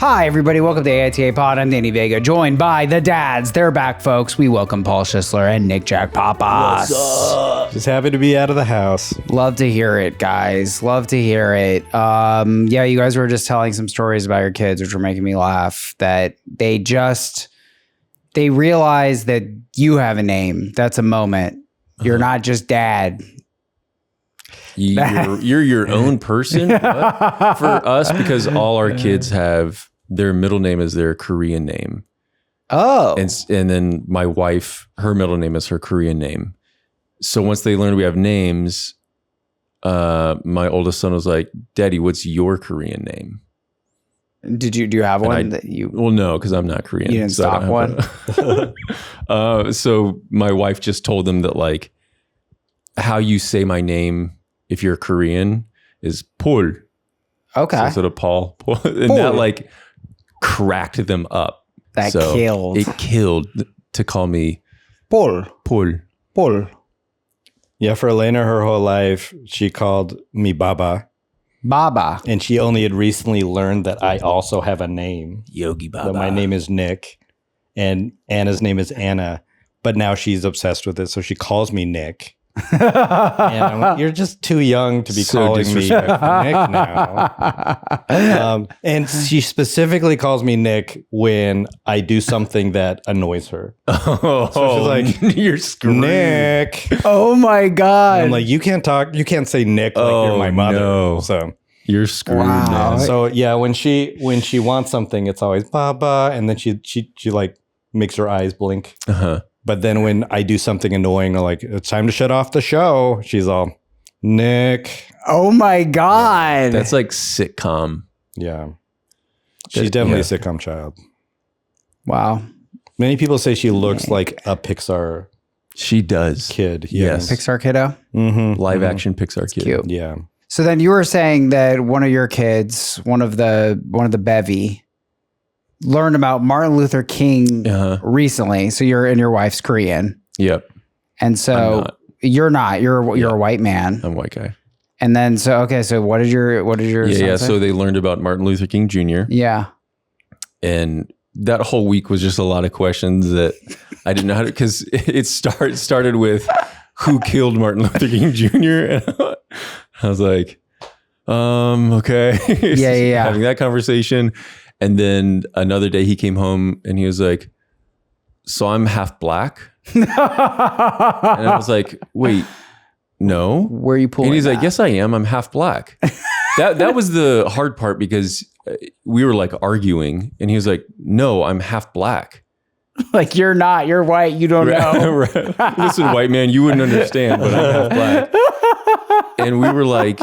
Hi, everybody. Welcome to AITA Pod. I'm Danny Vega, joined by the dads. They're back, folks. We welcome Paul Schisler and Nick Jack Papas. What's up? Just happy to be out of the house. Love to hear it, guys. Love to hear it. Yeah, you guys were just telling some stories about your kids, which were making me laugh, that they realize that you have a name. That's a moment. You're not just dad. You're your own person. What? For us, because all our kids have their middle name is their Korean name. Oh, and then my wife, her middle name is her Korean name. So once they learned we have names, my oldest son was like, "Daddy, what's your Korean name?" do you have one that you? Well, no, because I'm not Korean. You didn't stock one. So my wife just told them that like how you say my name if you're Korean is Paul. Okay. So instead of Paul. And Paul. that like cracked them up. That killed. It killed to call me Paul. Yeah, for Elena, her whole life, she called me Baba. Baba. And she only had recently learned that I also have a name. Yogi Baba. That my name is Nick and Anna's name is Anna. But now she's obsessed with it. So she calls me Nick. And I'm like, you're just too young to be calling me Nick now. And she specifically calls me Nick when I do something that annoys her. Oh, So she's like, you're screwed. Nick. Oh my God. And I'm like, you can't say Nick like you're my mother. No. So You're screwed, Wow. man. so yeah, when she wants something, it's always Baba, and then she like makes her eyes blink. Uh-huh. But then when I do something annoying, like it's time to shut off the show, she's all Nick. Oh my God. That's like sitcom. Yeah, she's definitely a sitcom child. Wow. Many people say she looks like a Pixar She does. kid. Yes. Pixar kiddo. Mm-hmm. Live action Pixar kid. Cute. Yeah. So then you were saying that one of your kids, one of the bevy, learned about Martin Luther King recently. So you're and your wife's Korean. Yep. And so you're not. You're a white man. I'm a white guy. And then so what did your son say? So they learned about Martin Luther King Jr. Yeah. And that whole week was just a lot of questions that I didn't know how to, because it started with who killed Martin Luther King Jr. And I was like, okay. Yeah. Having that conversation. And then another day he came home and he was like, so I'm half black? And I was like, wait, no. Where are you pulling And he's that? like, yes, I am. I'm half black. That was the hard part because we were like arguing and he was like, no, I'm half black. Like, you're not. You're white. You don't know. Right. Listen, white man, you wouldn't understand, but I'm half black. And we were like,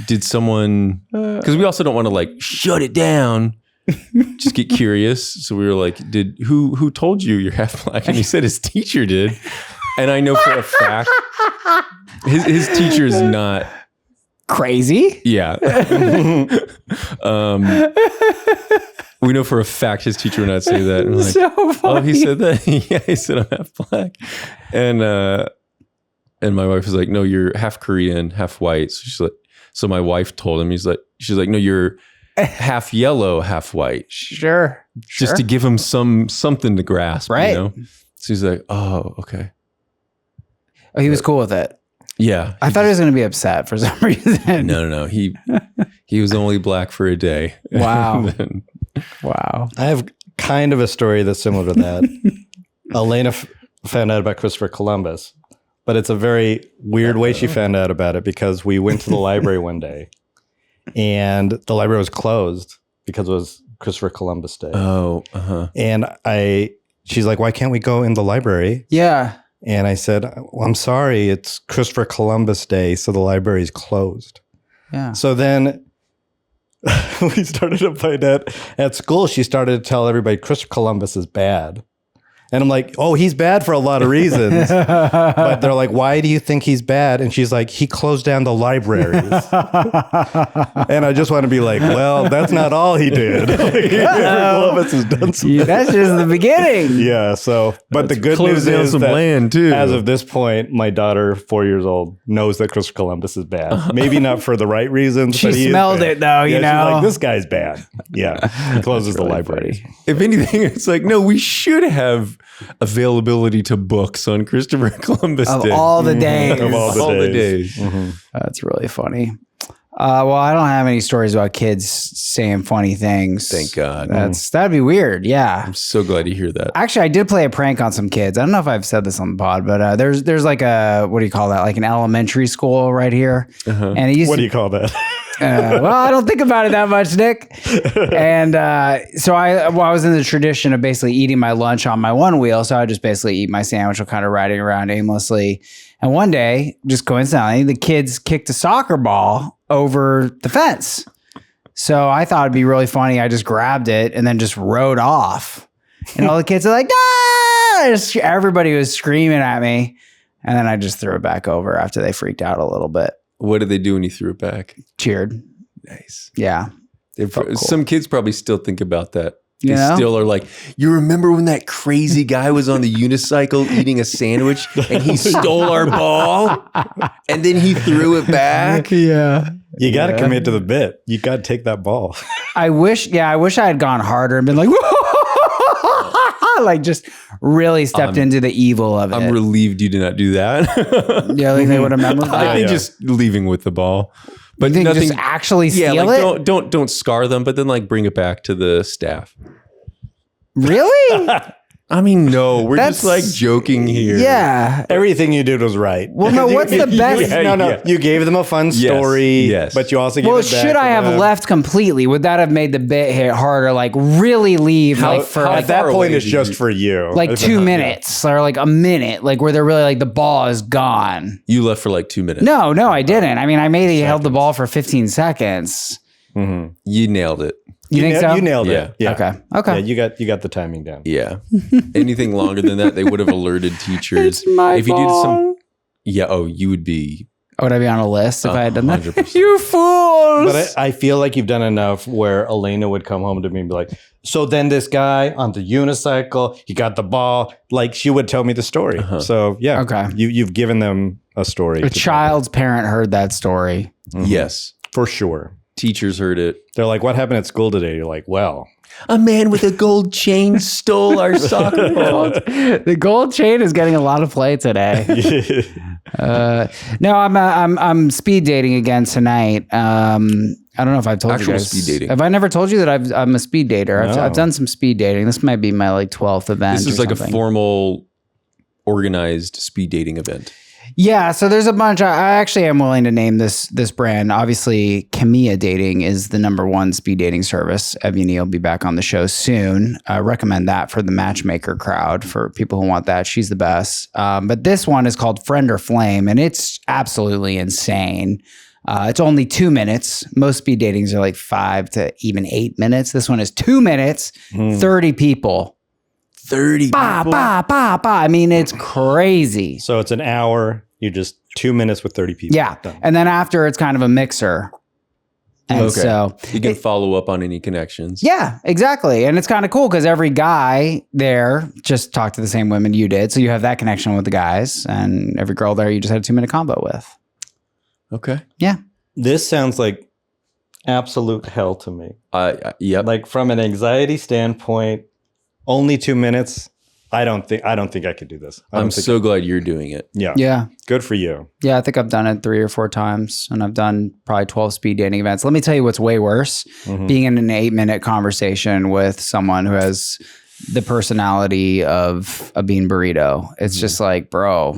did someone, because we also don't want to like shut it down, just get curious. So we were like, who told you you're half black? And he said his teacher did. And I know for a fact, his teacher is not crazy. Yeah. We know for a fact his teacher would not say that. And we're like, So funny. oh, he said that? Yeah, he said I'm half black. And my wife was like, no, you're half Korean, half white. So she's like, so my wife told him, she's like, no, you're half yellow, half white. Sure. Just to give him something to grasp. Right. You know? So he's like, oh, okay. Oh, he was cool with it. Yeah. I thought he was going to be upset for some reason. No. He was only black for a day. Wow. Wow. I have kind of a story that's similar to that. Elena found out about Christopher Columbus, but it's a very weird way she found out about it because we went to the library one day and the library was closed because it was Christopher Columbus Day. Oh, uh-huh. And she's like, why can't we go in the library? Yeah. And I said, well, I'm sorry, it's Christopher Columbus Day, so the library's closed. Yeah. So then we started to find out at school, she started to tell everybody Christopher Columbus is bad. And I'm like, oh, he's bad for a lot of reasons. But they're like, why do you think he's bad? And she's like, he closed down the libraries. And I just want to be like, well, that's not all he did. Columbus has done some That's just the beginning. Yeah. So, but the good closed news down is some that land, too. as of this point, my daughter, 4 years old, knows that Christopher Columbus is bad. Maybe not for the right reasons. She but he is smelled bad. it, though, you She's know? like, this guy's bad. Yeah. He closes the library. If anything, it's like, no, we should have availability to books on Christopher Columbus Of Day. all the days. Of all the days. That's really funny. Well, I don't have any stories about kids saying funny things. Thank God. That'd be weird. Yeah. I'm so glad to hear that. Actually, I did play a prank on some kids. I don't know if I've said this on the pod, but there's like a, what do you call that? Like an elementary school right here. And it used What to, do you call that? well, I don't think about it that much, Nick. And so I was in the tradition of basically eating my lunch on my one wheel. So I would just basically eat my sandwich while kind of riding around aimlessly. And one day, just coincidentally, the kids kicked a soccer ball over the fence. So I thought it'd be really funny. I just grabbed it and then just rode off. And all the kids are like, ah! Everybody was screaming at me. And then I just threw it back over after they freaked out a little bit. What did they do when you threw it back? Cheered. Nice. Yeah. Some kids probably still think about that. They You know? still are like, you remember when that crazy guy was on the unicycle eating a sandwich and he stole our ball and then he threw it back? Yeah. You got to commit to the bit. You got to take that ball. I wish I had gone harder and been like, like just really stepped into the evil of it. I'm relieved you did not do that. Yeah, like they would have remembered I that. think just leaving with the ball. But You think nothing, just actually steal yeah, like it? don't scar them, but then like bring it back to the staff. Really? I mean, no, we're That's- just like joking here. Yeah. Everything you did was right. Well, no, what's the best? Yeah. You gave them a fun story, yes. but you also gave Well, it back should to I have them. left completely? Would that have made the bit hit harder? Like really leave How- like for how like, At that far point, away it's did just you- for you. like It's 2 not- minutes or like a minute, like where they're really like the ball is gone. You left for like 2 minutes. No, I didn't. I mean, I maybe held the ball for 15 seconds. You nailed it. You think so? You nailed Yeah. it. Yeah. Okay. Yeah, you got the timing down. Yeah. Anything longer than that, they would have alerted teachers. It's my if you did ball. some, yeah. Oh, you would be. Would I be on a list if I had done that? 100%. You fools! But I feel like you've done enough where Elena would come home to me and be like, so then this guy on the unicycle, he got the ball. Like she would tell me the story. So yeah. Okay. You've given them a story. A child's parent heard that story. Yes. For sure. Teachers heard it. They're like, what happened at school today? You're like, well. A man with a gold chain stole our soccer ball. The gold chain is getting a lot of play today. No, I'm speed dating again tonight. I don't know if I've told Actual you guys. speed dating. Have I never told you that I'm a speed dater? No. I've done some speed dating. This might be my like 12th event. This is or like a something. formal, organized speed dating event. Yeah, so there's a bunch. I actually am willing to name this brand. Obviously, Camilla Dating is the #1 speed dating service. Evgeny will be back on the show soon. I recommend that for the matchmaker crowd, for people who want that. She's the best. But this one is called Friend or Flame, and it's absolutely insane. It's only 2 minutes. Most speed datings are like 5 to even 8 minutes. This one is 2 minutes, 30 people. 30 Bah, people. bah, bah, bah. I mean, it's crazy. So it's an hour. You just 2 minutes with 30 people. Yeah. Done. And then after, it's kind of a mixer. And Okay. so, You can follow up on any connections. yeah, exactly. And it's kind of cool because every guy there just talked to the same women you did. So you have that connection with the guys, and every girl there you just had a 2-minute combo with. Okay. Yeah. This sounds like absolute hell to me. Yep. Like from an anxiety standpoint, only 2 minutes. I don't think I could do this. I'm so glad you're doing it. Yeah. Yeah. Good for you. Yeah. I think I've done it 3 or 4 times, and I've done probably 12 speed dating events. Let me tell you what's way worse: being in an 8-minute conversation with someone who has the personality of a bean burrito. It's just like, bro,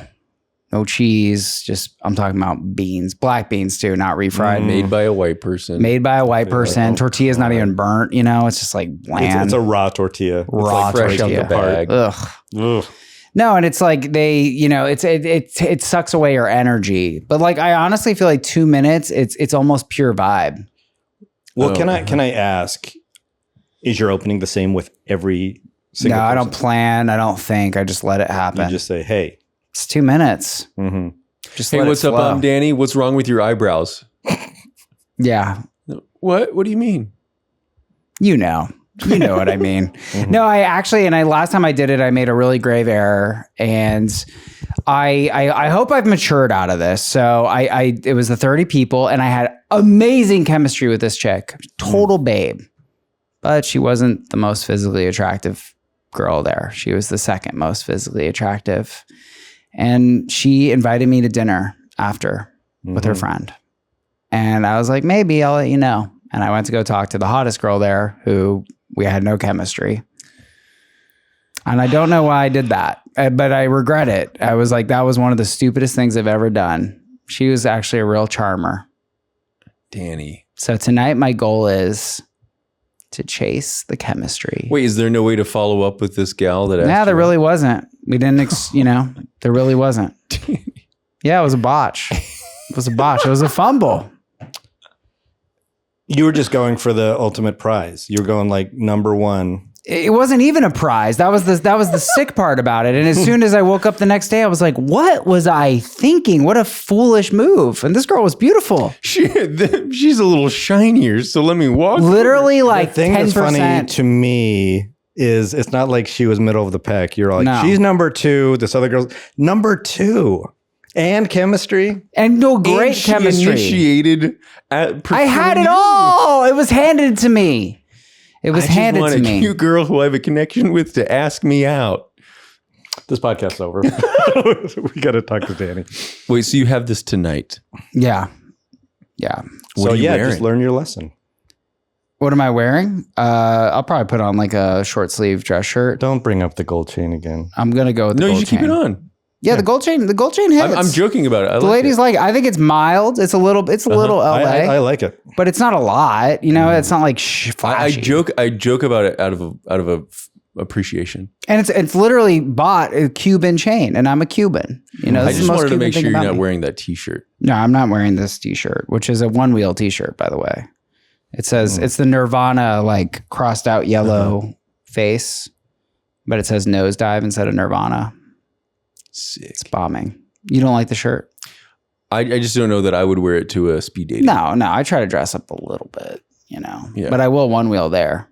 no cheese. Just, I'm talking about beans, black beans too, not refried. Made by a white person. Made by a white person. Tortilla's not even burnt, you know? It's just like bland. It's a raw tortilla. It's Raw like fresh out tortilla. the bag. Ugh. Ugh. No, and it's like they, you know, it sucks away your energy. But like, I honestly feel like 2 minutes, it's almost pure vibe. Well, Oh. can I ask, is your opening the same with every No, I don't plan. I don't think. I just let it happen. You just say, hey. It's 2 minutes. Mm-hmm. Just Hey, let what's it up? flow. I'm Danny. What's wrong with your eyebrows? Yeah. What? What do you mean? You know what I mean. No, last time I did it, I made a really grave error, and I hope I've matured out of this. So it was the 30 people, and I had amazing chemistry with this chick, total babe, but she wasn't the most physically attractive girl there. She was the second most physically attractive, and she invited me to dinner after with her friend, and I was like, maybe I'll let you know. And I went to go talk to the hottest girl there, who we had no chemistry. And I don't know why I did that, but I regret it. I was like, that was one of the stupidest things I've ever done. She was actually a real charmer. Danny. So tonight, my goal is to chase the chemistry. Wait, is there no way to follow up with this gal that asked Yeah, there you really wasn't. We didn't, there really wasn't. Yeah, it was a botch. It was a fumble. You were just going for the ultimate prize. You were going like number one. It wasn't even a prize. That was the sick part about it. And as soon as I woke up the next day, I was like, what was I thinking? What a foolish move. And this girl was beautiful. She's a little shinier, so let me walk. Literally like The thing 10%. that's funny to me is it's not like she was middle of the pack. You're like, No. she's number two. This other girl's number two. And chemistry. And no great And she chemistry. Initiated I had it all. It was handed to me. It was handed want to a me. cute girl who I have a connection with to ask me out. This podcast's over. We got to talk to Danny. Wait, so you have this tonight? Yeah. What are you wearing? just learn your lesson. What am I wearing? I'll probably put on like a short sleeve dress shirt. Don't bring up the gold chain again. I'm gonna go with the No, you gold should keep chain. it on. Yeah, the gold chain hits. I'm joking about it. The ladies like it. I think it's mild. It's a little LA, I like it. but it's not a lot. It's not like flashy. I joke about it out of a appreciation. And it's literally bought a Cuban chain, and I'm a Cuban. I this is just the most wanted to Cuban make thing sure you're about not me. wearing that T-shirt. No, I'm not wearing this T-shirt, which is a one-wheel T-shirt, by the way. It says it's the Nirvana like crossed out yellow face, but it says nosedive instead of Nirvana. Sick. It's bombing. You don't like the shirt? I just don't know that I would wear it to a speed dating. No. I try to dress up a little bit, Yeah. but I will one wheel there.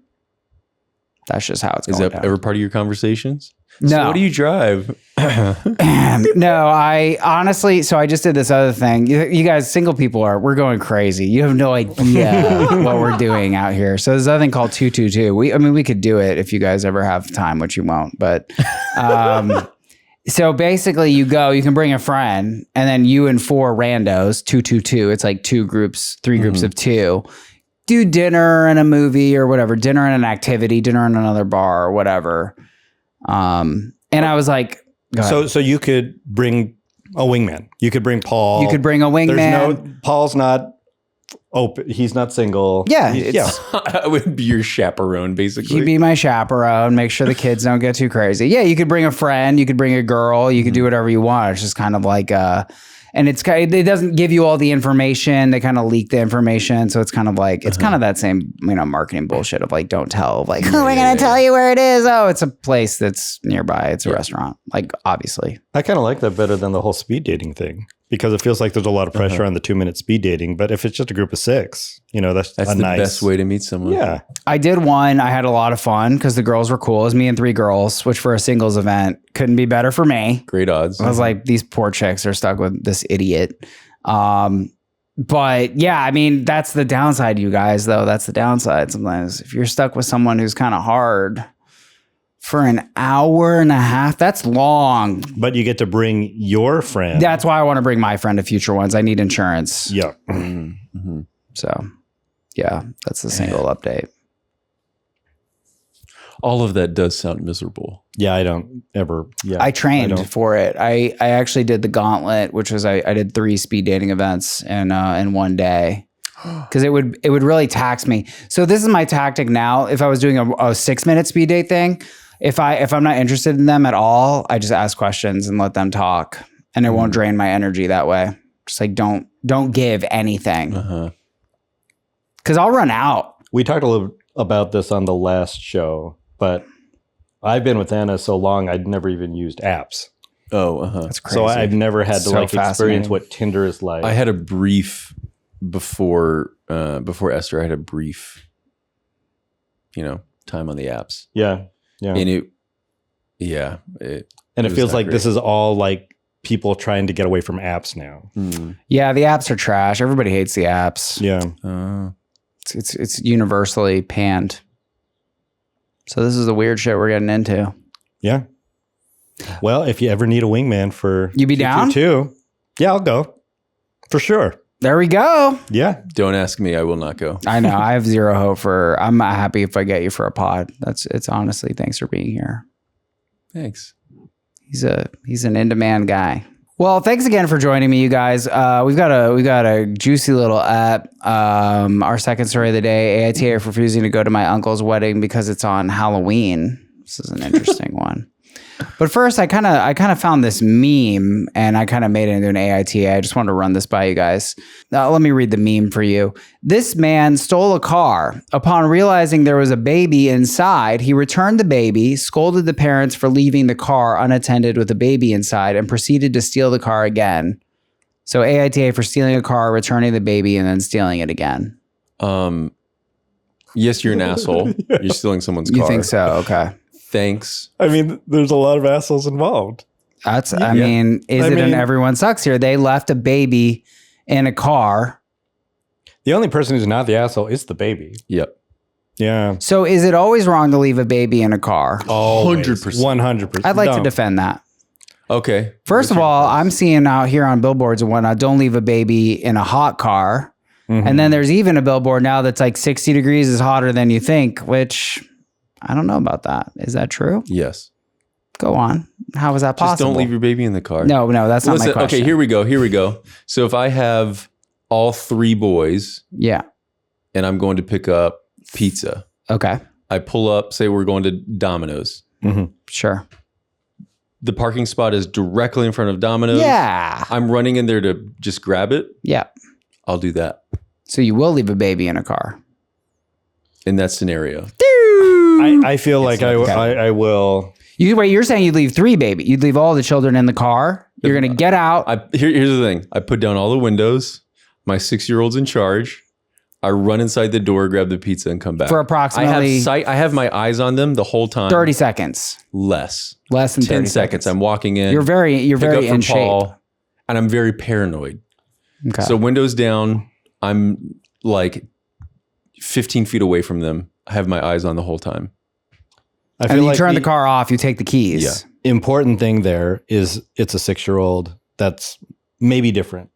That's just how it's Is going that down. ever part of your conversations? No. So what do you drive? No, I honestly, so I just did this other thing. You guys, single people we're going crazy. You have no idea what we're doing out here. So there's other thing called 222. We could do it if you guys ever have time, which you won't, but, so basically you can bring a friend and then you and four randos, 222. It's like three groups of two. Do dinner and a movie or whatever, dinner and an activity, dinner in another bar or whatever. And I was like, go ahead. So you could bring a wingman. You could bring Paul. You could bring a wingman. Paul's not open. He's not single. Yeah, I would be your chaperone, basically. He'd be my chaperone, make sure the kids don't get too crazy. Yeah, you could bring a friend, you could bring a girl, you could do whatever you want. It's just kind of like and it doesn't give you all the information. They kind of leak the information. So it's kind of like, it's kind of that same, marketing bullshit of like, don't tell, like, we're going to tell you where it is. Oh, it's a place that's nearby. It's a restaurant. Like, obviously. I kind of like that better than the whole speed dating thing because it feels like there's a lot of pressure on the 2-minute speed dating. But if it's just a group of 6, that's the nice best way to meet someone. Yeah. I did one. I had a lot of fun because the girls were cool. It was me and 3 girls, which for a singles event couldn't be better for me. Great odds. I was like, these poor chicks are stuck with this idiot. But yeah, that's the downside, you guys, though. That's the downside. Sometimes if you're stuck with someone who's kind of hard for an hour and a half, that's long. But you get to bring your friend. That's why I want to bring my friend to future ones. I need insurance. Yeah. Mm-hmm. So yeah, that's the single update. All of that does sound miserable. Yeah, I don't ever. Yeah, I trained for it. I actually did the gauntlet, which was I did 3 speed dating events in one day because it would really tax me. So this is my tactic now. If I was doing a 6-minute speed date thing, if I'm not interested in them at all, I just ask questions and let them talk, and it won't drain my energy that way. Just like don't give anything because I'll run out. We talked a little about this on the last show, but I've been with Anna so long, I'd never even used apps. Oh, That's crazy. So I've never had to So like experience fascinating. what Tinder is like. I had a brief before Esther. I had a brief, time on the apps, yeah. and it And it was feels not like this great. is all like people trying to get away from apps now. Yeah, the apps are trash. Everybody hates the apps. Yeah. It's universally panned. So this is the weird shit we're getting into. Yeah. Well, if you ever need a wingman for You be down? too, yeah, I'll go for sure. There we go. Yeah. Don't ask me. I will not go. I know. I have zero hope for. I'm not happy if I get you for a pod. It's honestly. Thanks for being here. Thanks. He's an in-demand guy. Well, thanks again for joining me, you guys. We've got a juicy little app. Our second story of the day: AITA is refusing to go to my uncle's wedding because it's on Halloween. This is an interesting one. But first, I kind of found this meme and I kind of made it into an AITA. I just wanted to run this by you guys. Let me read the meme for you. This man stole a car. Upon realizing there was a baby inside, he returned the baby, scolded the parents for leaving the car unattended with a baby inside, and proceeded to steal the car again. So AITA for stealing a car, returning the baby, and then stealing it again. Yes, you're an asshole. You're stealing someone's car. You think so? Okay. Thanks. I mean, there's a lot of assholes involved. I mean, is it an everyone sucks here? They left a baby in a car. The only person who's not the asshole is the baby. Yep. Yeah. So is it always wrong to leave a baby in a car? 100%. 100%. I'd like to defend that. Okay. First of all, I'm seeing out here on billboards and whatnot, don't leave a baby in a hot car. Mm-hmm. And then there's even a billboard now that's like 60 degrees is hotter than you think, which I don't know about that. Is that true? Yes. Go on. How is that possible? Just don't leave your baby in the car. No, that's not Listen, my question. okay, here we go. So if I have all three boys Yeah. and I'm going to pick up pizza, Okay. I pull up, say we're going to Domino's. Sure. The parking spot is directly in front of Domino's. Yeah. I'm running in there to just grab it. Yeah. I'll do that So you will leave a baby in a car. in that scenario. I feel like I will. You're saying you'd leave three babies. You'd leave all the children in the car. You're going to get out. Here's the thing. I put down all the windows. My 6-year-old's in charge. I run inside the door, grab the pizza, and come back. For approximately I have my eyes on them the whole time. 30 seconds. Less than 10 30 seconds. I'm walking in. You're very pick up in from shape. Paul, and I'm very paranoid. Okay. So windows down. I'm like 15 feet away from them. I have my eyes on the whole time. I and feel you like turn the car off, you take the keys. Yeah. important thing there is it's a 6-year-old. That's maybe different.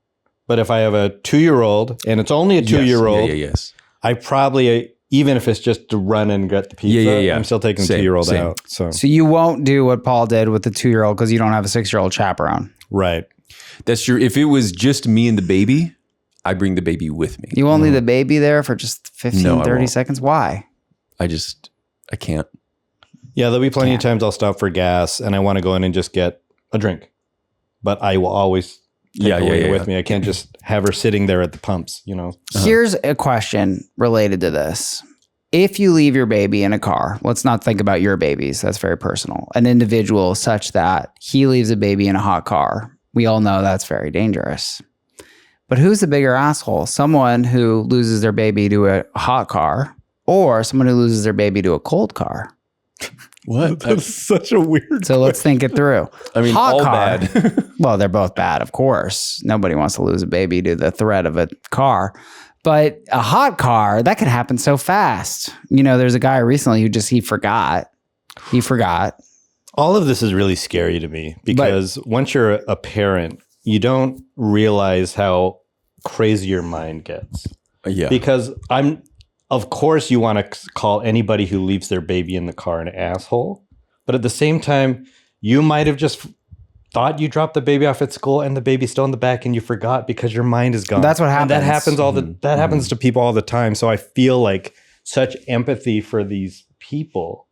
But if I have a 2-year-old and it's only a 2-year-old, Yes. I probably, even if it's just to run and get the pizza, I'm still taking the 2-year-old out. So you won't do what Paul did with the 2-year-old because you don't have a 6-year-old chaperone. right. That's true. If it was just me and the baby, I bring the baby with me. You won't leave the baby there for just 15, No, I 30 won't. seconds? Why? I can't. Yeah, there'll be plenty of times I'll stop for gas and I want to go in and just get a drink. But I will always take her with me. I can't just have her sitting there at the pumps, you know. Here's a question related to this. If you leave your baby in a car, let's not think about your babies. That's very personal. An individual such that he leaves a baby in a hot car. We all know that's very dangerous. But who's the bigger asshole? Someone who loses their baby to a hot car or someone who loses their baby to a cold car? What? That's such a weird So let's think it through. I mean, Hot all car. bad. Well, they're both bad, of course. Nobody wants to lose a baby to the threat of a car. But a hot car, that could happen so fast. You know, there's a guy recently who he forgot. He forgot. All of this is really scary to me because once you're a parent, you don't realize how crazy your mind gets. Yeah. Because of course you want to call anybody who leaves their baby in the car an asshole. But at the same time, you might have just thought you dropped the baby off at school and the baby's still in the back and you forgot because your mind is gone. That's what happens. And that happens that happens to people all the time. So I feel like such empathy for these people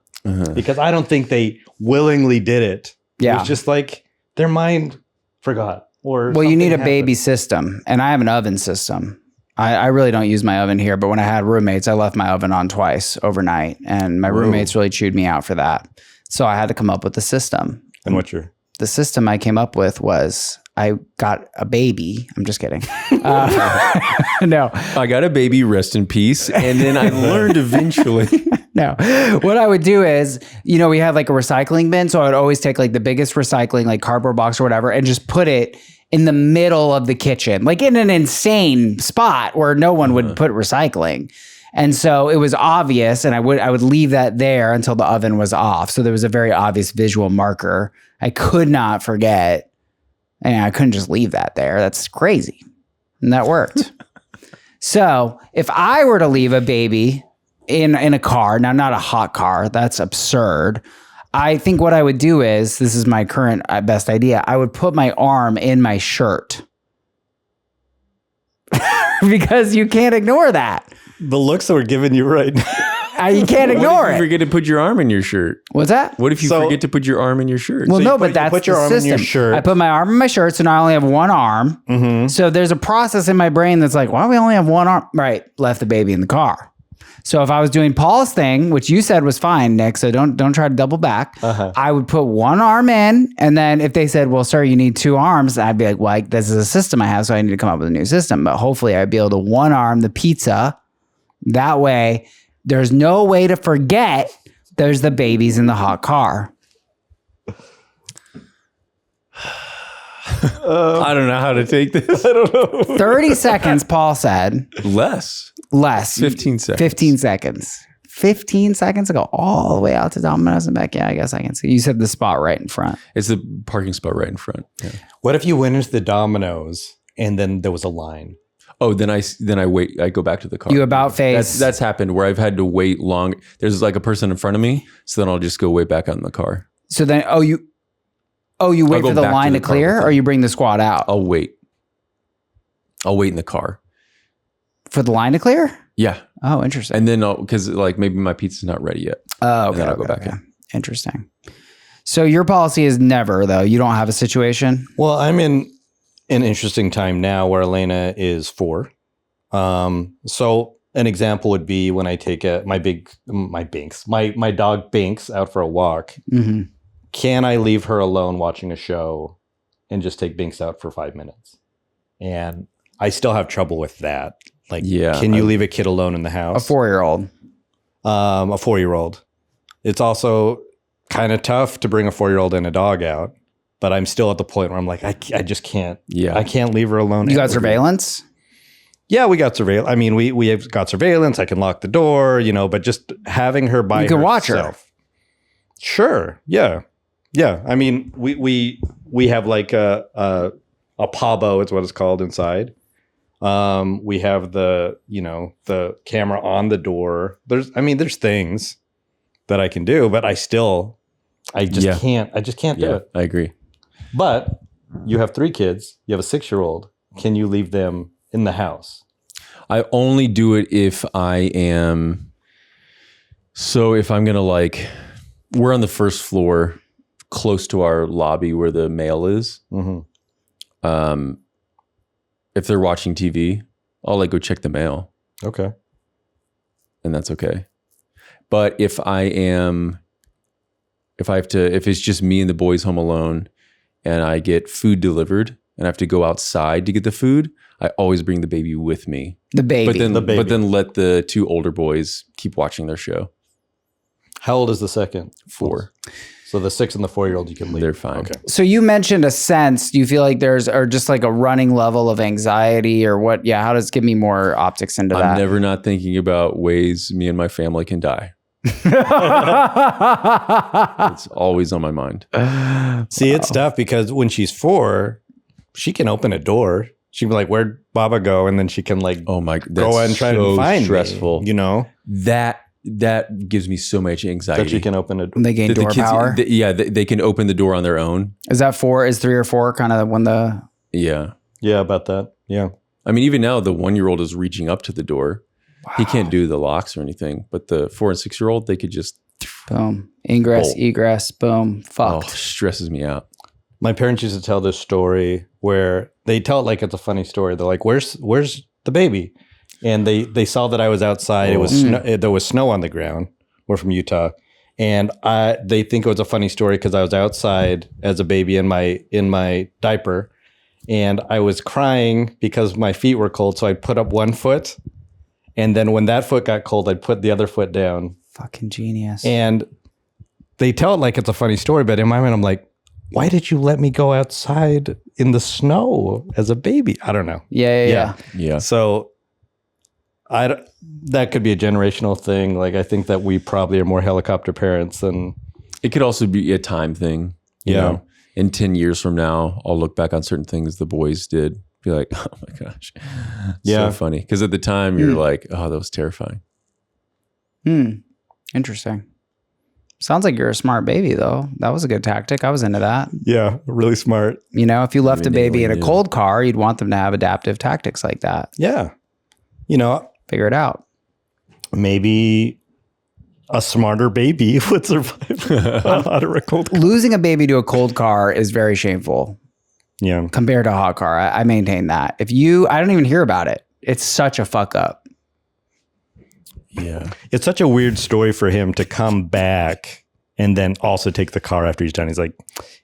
because I don't think they willingly did it. Yeah. It was just like their mind forgot. Well, you need a baby system, and I have an oven system. I really don't use my oven here, but when I had roommates, I left my oven on twice overnight, and my roommates really chewed me out for that. So I had to come up with a system. And what's your? The system I came up with was I got a baby. I'm just kidding. No. I got a baby, rest in peace. And then I learned eventually. No. What I would do is, we had like a recycling bin. So I would always take like the biggest recycling, like cardboard box or whatever, and just put it in the middle of the kitchen, like in an insane spot where no one would put recycling. And so it was obvious, and I would leave that there until the oven was off. So there was a very obvious visual marker. I could not forget, and I couldn't just leave that there. That's crazy. And that worked. So if I were to leave a baby in a car, now not a hot car, that's absurd. I think what I would do is, this is my current best idea, I would put my arm in my shirt. Because you can't ignore that. The looks that we're giving you right now. You can't ignore What if you it. forget to put your arm in your shirt? What's that? What if you forget to put your arm in your shirt? Well, So no, you but put- that's you put your the arm in your system. shirt. I put my arm in my shirt, so now I only have one arm. Mm-hmm. So there's a process in my brain that's like, why do we only have one arm? Right, left the baby in the car. So if I was doing Paul's thing, which you said was fine, Nick, so don't try to double back. I would put one arm in, and then if they said, well, sir, you need two arms, I'd be like, well, this is a system I have, so I need to come up with a new system. But hopefully I'd be able to one arm the pizza. That way, there's no way to forget there's the babies in the hot car. I don't know how to take this. 30 seconds, Paul said. Less. 15 seconds. 15 seconds. 15 seconds to go all the way out to Domino's and back. Yeah, I guess I can see. You said the spot right in front. It's the parking spot right in front. Yeah. What if you went into the Domino's and then there was a line? Oh, then I wait. I go back to the car. You about face. That's happened where I've had to wait long. There's like a person in front of me, so then I'll just go way back out in the car. So then, you wait go for the back line to to the car clear, with or them. you bring the squad out I'll wait in the car. for the line to clear? Yeah, Oh, interesting. and then because like maybe my pizza's not ready yet. Oh, okay. and then I'll go okay, back okay. Interesting. So your policy is never, though. You don't have a situation. Well, I'm in an interesting time now where Elena is 4. So an example would be when I take my dog Binks out for a walk. Mm-hmm. Can I leave her alone watching a show and just take Binks out for 5 minutes? And I still have trouble with that. Like, can you leave a kid alone in the A house? 4-year-old. A 4-year-old. It's also kind of tough to bring a 4-year-old and a dog out, but I'm still at the point where I'm like, I just can't. Yeah. I can't leave her alone. You got with surveillance? Yeah, we got surveillance. I mean, we have got surveillance. I can lock the door, but just having her by You can watch her. herself. Sure. Yeah. Yeah. I mean, we have like a pabo, is what it's called inside. We have the camera on the door. There's things that I can do, but I just can't do it. I agree. But you have 3 kids. You have a 6-year-old. Can you leave them in the house? I only do it if I am. So if I'm gonna we're on the first floor, close to our lobby where the mail is. Mm-hmm. If they're watching TV, I'll go check the mail, Okay. and that's okay. But if it's just me and the boys home alone, and I get food delivered, and I have to go outside to get the food, I always bring the baby with me. The baby. But then let the 2 older boys keep watching their show. How old is the second? 4. So the 6 and the 4-year-old you can leave. They're fine. Okay. So you mentioned a sense. Do you feel like or just like a running level of anxiety or what? Yeah. How does give me more optics into I'm that? never not thinking about ways me and my family can die. It's always on my mind. See, it's tough because when she's 4, she can open a door. She can be like, "Where'd Baba go?" And then she can Oh my, go and try to find stressful. me, That gives me so much anxiety. that she can open a door. They gain That the door kids- power. they can open the door on their own. Is that 4? Is 3 or 4 kind of when the? Yeah. Yeah, about that. Yeah. I mean, even now, the 1-year-old is reaching up to the door. Wow. He can't do the locks or anything, but the 4 and 6-year-old, they could just Boom. Ingress, bolt. egress, boom. Fucked. Stresses me out. My parents used to tell this story where they tell it like it's a funny story. They're like, "Where's the baby?" And they saw that I was outside. It was there was snow on the ground. We're from Utah, And they think it was a funny story because I was outside as a baby in my diaper, and I was crying because my feet were cold. So I'd put up one foot, and then when that foot got cold, I'd put the other foot down. Fucking genius. And they tell it like it's a funny story, but in my mind, I'm like, why did you let me go outside in the snow as a baby? I don't know. Yeah. So that could be a generational thing. Like, I think that we probably are more helicopter parents than. It could also be a time thing. You know? In 10 years from now, I'll look back on certain things the boys did. Be like, oh my gosh. So funny. Because at the time, you're like, oh, that was terrifying. Interesting. Sounds like you're a smart baby, though. That was a good tactic. I was into that. Yeah, really smart. You know, if you left a baby in a cold car, you'd want them to have adaptive tactics like that. Yeah. You know, figure it out. Maybe a smarter baby would survive out of a cold car. Losing a baby to a cold car is very shameful. Yeah. Compared to a hot car. I maintain that. I don't even hear about it. It's such a fuck up. Yeah. It's such a weird story for him to come back and then also take the car after he's done. He's like,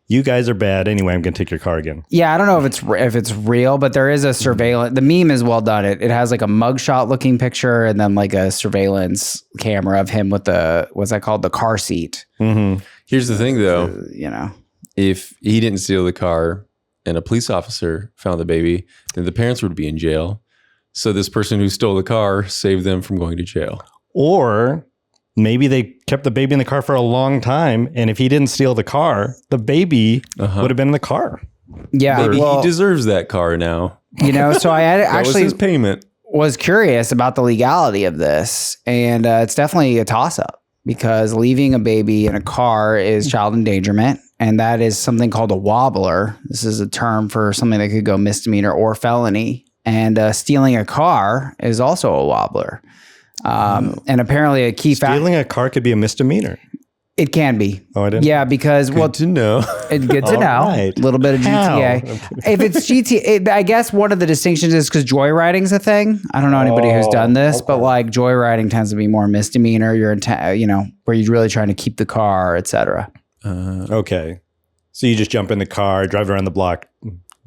you guys are bad. Anyway, I'm going to take your car again. Yeah, I don't know if it's real, but there is a surveillance. The meme is well done. It has like a mugshot looking picture and then like a surveillance camera of him with what's that called? The car seat. Mm-hmm. Here's the thing though. You know, if he didn't steal the car and a police officer found the baby, then the parents would be in jail. So this person who stole the car saved them from going to jail. Or maybe they kept the baby in the car for a long time, and if he didn't steal the car, the baby would have been in the car. Yeah, maybe he deserves that car now. You know, so I actually was his payment. Was curious about the legality of this, and it's definitely a toss-up because leaving a baby in a car is child endangerment, and that is something called a wobbler. This is a term for something that could go misdemeanor or felony, and stealing a car is also a wobbler. And apparently a key fact. Stealing a car could be a misdemeanor. It can be. Oh, I didn't. Yeah, because good to know. It's good to know. A little bit of GTA. If it's GTA, I guess one of the distinctions is because joyriding's a thing. I don't know anybody who's done this, but like joyriding tends to be more misdemeanor. You're where you're really trying to keep the car, etc. Okay, so you just jump in the car, drive around the block,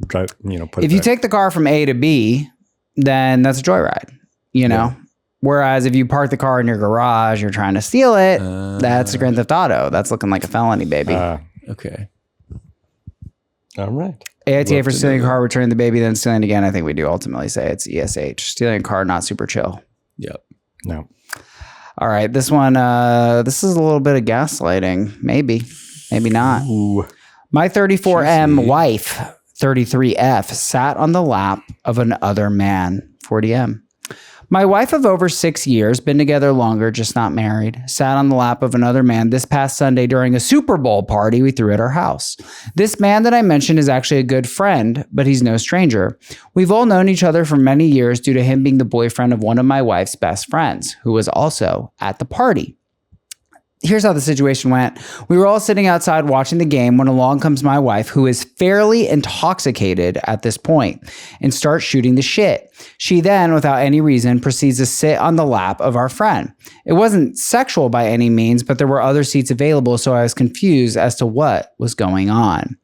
put it. If you take the car from A to B, then that's a joyride. You know. Whereas if you park the car in your garage, you're trying to steal it, that's a Grand Theft Auto. That's looking like a felony, baby. Okay. All right. AITA for stealing a car, returning the baby, then stealing again. I think we do ultimately say it's ESH. Stealing a car, not super chill. Yep. No. All right. This one, this is a little bit of gaslighting. Maybe not. Ooh. My 34M wife, 33F, sat on the lap of another man, 40M. My wife of over 6 years, been together longer, just not married, sat on the lap of another man this past Sunday during a Super Bowl party we threw at our house. This man that I mentioned is actually a good friend, but he's no stranger. We've all known each other for many years due to him being the boyfriend of one of my wife's best friends, who was also at the party. Here's how the situation went. We were all sitting outside watching the game when along comes my wife, who is fairly intoxicated at this point, and starts shooting the shit. She then, without any reason, proceeds to sit on the lap of our friend. It wasn't sexual by any means, but there were other seats available, so I was confused as to what was going on.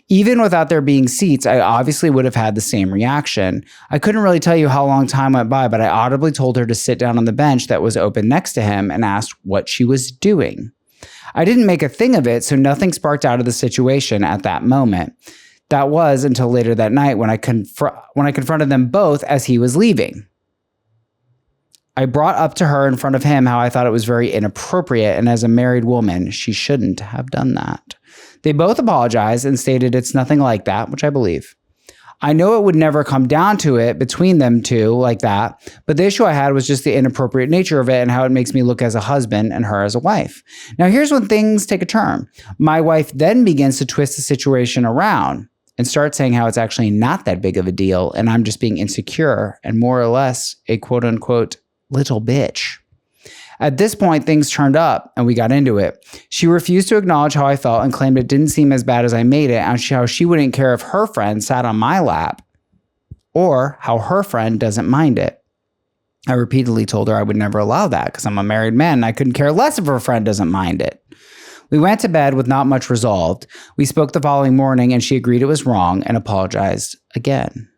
Even without there being seats, I obviously would have had the same reaction. I couldn't really tell you how long time went by, but I audibly told her to sit down on the bench that was open next to him and asked what she was doing. I didn't make a thing of it, so nothing sparked out of the situation at that moment. That was until later that night when I confronted them both as he was leaving. I brought up to her in front of him how I thought it was very inappropriate, and as a married woman, she shouldn't have done that. They both apologized and stated it's nothing like that, which I believe. I know it would never come down to it between them two like that, but the issue I had was just the inappropriate nature of it and how it makes me look as a husband and her as a wife. Now here's when things take a turn. My wife then begins to twist the situation around and start saying how it's actually not that big of a deal and I'm just being insecure and more or less a quote unquote little bitch. At this point, things turned up and we got into it. She refused to acknowledge how I felt and claimed it didn't seem as bad as I made it and how she wouldn't care if her friend sat on my lap or how her friend doesn't mind it. I repeatedly told her I would never allow that because I'm a married man and I couldn't care less if her friend doesn't mind it. We went to bed with not much resolved. We spoke the following morning and she agreed it was wrong and apologized again.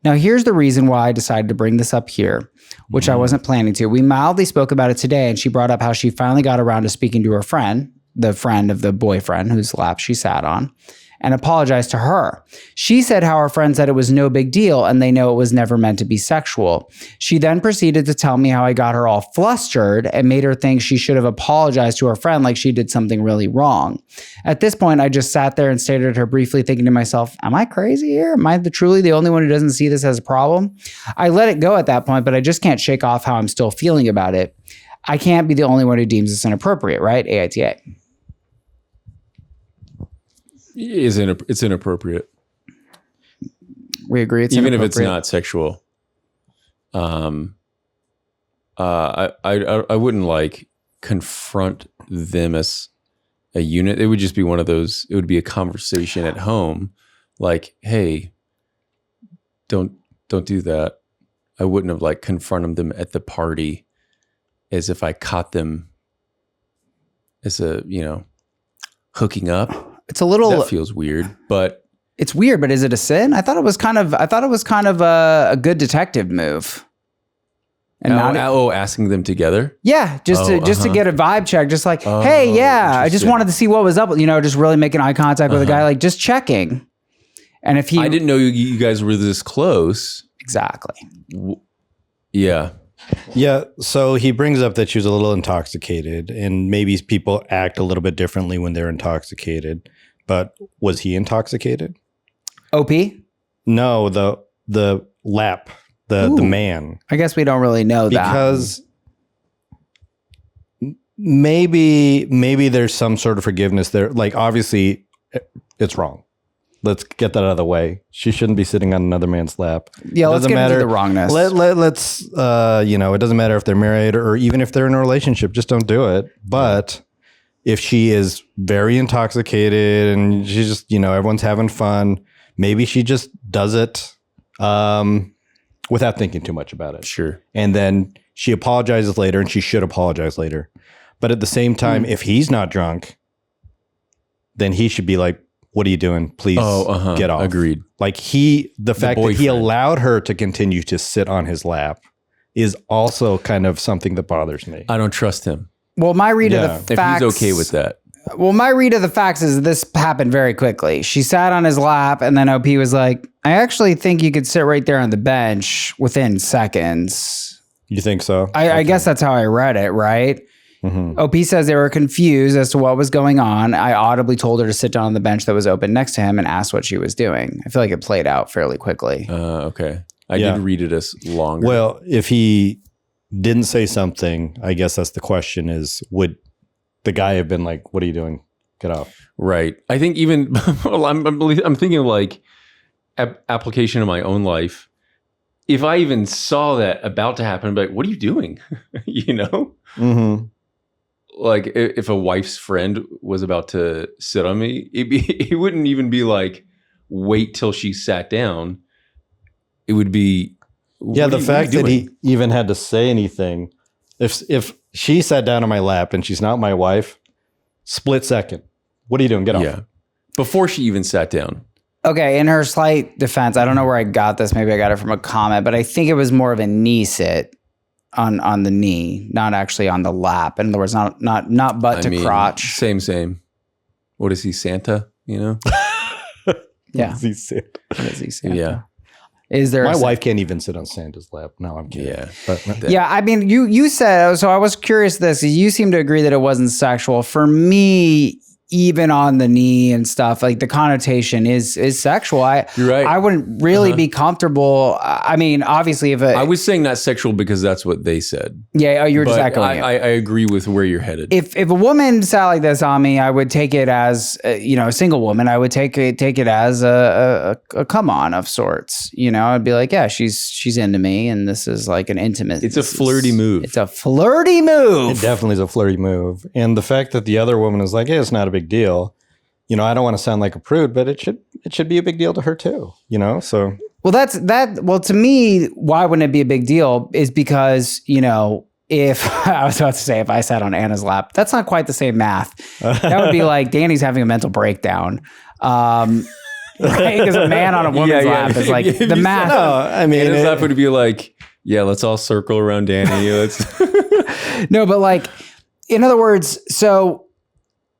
Now, here's the reason why I decided to bring this up here, which I wasn't planning to. We mildly spoke about it today, and she brought up how she finally got around to speaking to her friend, the friend of the boyfriend whose lap she sat on, and apologized to her. She said how her friend said it was no big deal and they know it was never meant to be sexual. She then proceeded to tell me how I got her all flustered and made her think she should have apologized to her friend like she did something really wrong. At this point, I just sat there and stared at her briefly, thinking to myself, am I crazy here? Am I truly the only one who doesn't see this as a problem? I let it go at that point, but I just can't shake off how I'm still feeling about it. I can't be the only one who deems this inappropriate, right? AITA. It's inappropriate. We agree it's even if inappropriate. it's not sexual. I wouldn't like confront them as a unit. It would just be one of those. It would be a conversation at home, like, "Hey, don't do that." I wouldn't have like confronted them at the party as if I caught them as hooking up. It's a little. That feels weird, but it's weird. But is it a sin? I thought it was kind of a good detective move. And asking them together. Yeah, just to get a vibe check. Just like, hey, yeah, I just wanted to see what was up. Just really making eye contact with a guy, like just checking. And if I didn't know you guys were this close. Exactly. Yeah. Yeah, so he brings up that she was a little intoxicated, and maybe people act a little bit differently when they're intoxicated. But was he intoxicated? OP? No, the lap, the man. I guess we don't really know that. Because maybe there's some sort of forgiveness there. Like, obviously, it's wrong. Let's get that out of the way. She shouldn't be sitting on another man's lap. Yeah, let's get into the wrongness. Let's it doesn't matter if they're married or even if they're in a relationship. Just don't do it. But if she is very intoxicated and she's just, everyone's having fun, maybe she just does it without thinking too much about it. Sure. And then she apologizes later, and she should apologize later. But at the same time, if he's not drunk, then he should be like, what are you doing? Please get off. Agreed. Like the fact that he allowed her to continue to sit on his lap is also kind of something that bothers me. I don't trust him. Well, my read of the facts. If he's okay with that. Well, my read of the facts is this happened very quickly. She sat on his lap, and then OP was like, I actually think you could sit right there on the bench within seconds. You think so? I guess that's how I read it, right? Mm-hmm. OP says they were confused as to what was going on. I audibly told her to sit down on the bench that was open next to him and asked what she was doing. I feel like it played out fairly quickly. Okay. I did read it as longer. Well, if he didn't say something, I guess that's the question is, would the guy have been like, what are you doing? Get off. Right. I think even, well, I'm thinking like application in my own life. If I even saw that about to happen, I'd be like, what are you doing? Mm-hmm. Like if a wife's friend was about to sit on me, it wouldn't even be like, wait till she sat down. It would be, the fact that he even had to say anything. If she sat down on my lap and she's not my wife, split second. What are you doing? Get off. Yeah. Before she even sat down. Okay. In her slight defense, I don't know where I got this. Maybe I got it from a comment, but I think it was more of a knee sit. On the knee, not actually on the lap. In other words, not butt to crotch. Same. What is he, Santa? Yeah. Is he Santa? Is he Santa? Yeah. Is there? My wife can't even sit on Santa's lap. No, I'm kidding. Yeah. But, yeah. I mean, you said, so I was curious this. You seem to agree that it wasn't sexual. For me, even on the knee and stuff, like the connotation is sexual. You're right. I wouldn't really be comfortable. I mean, obviously, if I was saying not sexual because that's what they said. Yeah, you were just echoing I agree with where you're headed. If a woman sat like this on me, I would take it as a single woman. I would take it as a come on of sorts. I'd be like, yeah, she's into me, and this is like an intimate. It's a flirty move. It's a flirty move. It definitely is a flirty move, and the fact that the other woman is like, hey, it's not a big deal. I don't want to sound like a prude, but it should be a big deal to her too. So Well, well, to me, why wouldn't it be a big deal is because, if I was about to say, if I sat on Anna's lap, that's not quite the same math. That would be like Danny's having a mental breakdown. Right? Because a man on a woman's lap is like the math. No, I mean, Anna's lap would be like, yeah, let's all circle around Danny. No, but like, in other words, so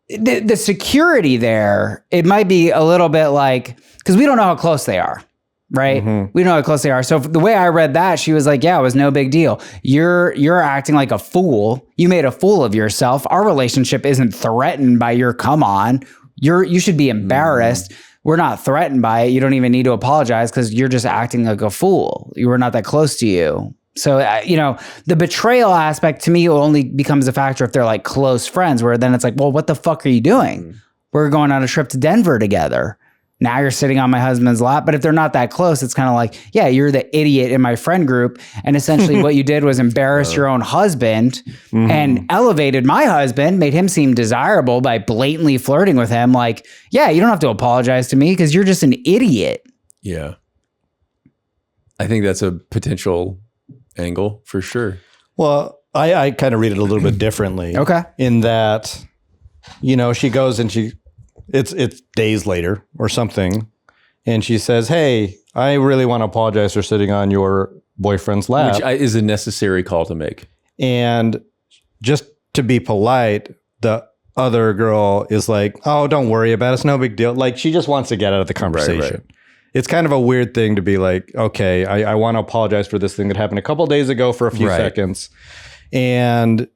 the security there, it might be a little bit like, because we don't know how close they are. Right. Mm-hmm. We don't know how close they are. So the way I read that, she was like, yeah, it was no big deal. You're acting like a fool. You made a fool of yourself. Our relationship isn't threatened by your come on. You should be embarrassed. We're not threatened by it. You don't even need to apologize because you're just acting like a fool. You were not that close to you. So, the betrayal aspect to me only becomes a factor if they're like close friends, where then it's like, well, what the fuck are you doing? We're going on a trip to Denver together. Now you're sitting on my husband's lap. But if they're not that close, it's kind of like, yeah, you're the idiot in my friend group. And essentially what you did was embarrass your own husband and elevated my husband, made him seem desirable by blatantly flirting with him. Like, yeah, you don't have to apologize to me because you're just an idiot. Yeah. I think that's a potential angle for sure. Well, I kind of read it a little bit differently. Okay. In that, she goes and it's days later or something. And she says, hey, I really want to apologize for sitting on your boyfriend's lap. Which is a necessary call to make. And just to be polite, the other girl is like, oh, don't worry about it. It's no big deal. Like, she just wants to get out of the conversation. Right. It's kind of a weird thing to be like, okay, I want to apologize for this thing that happened a couple of days ago for a few seconds. And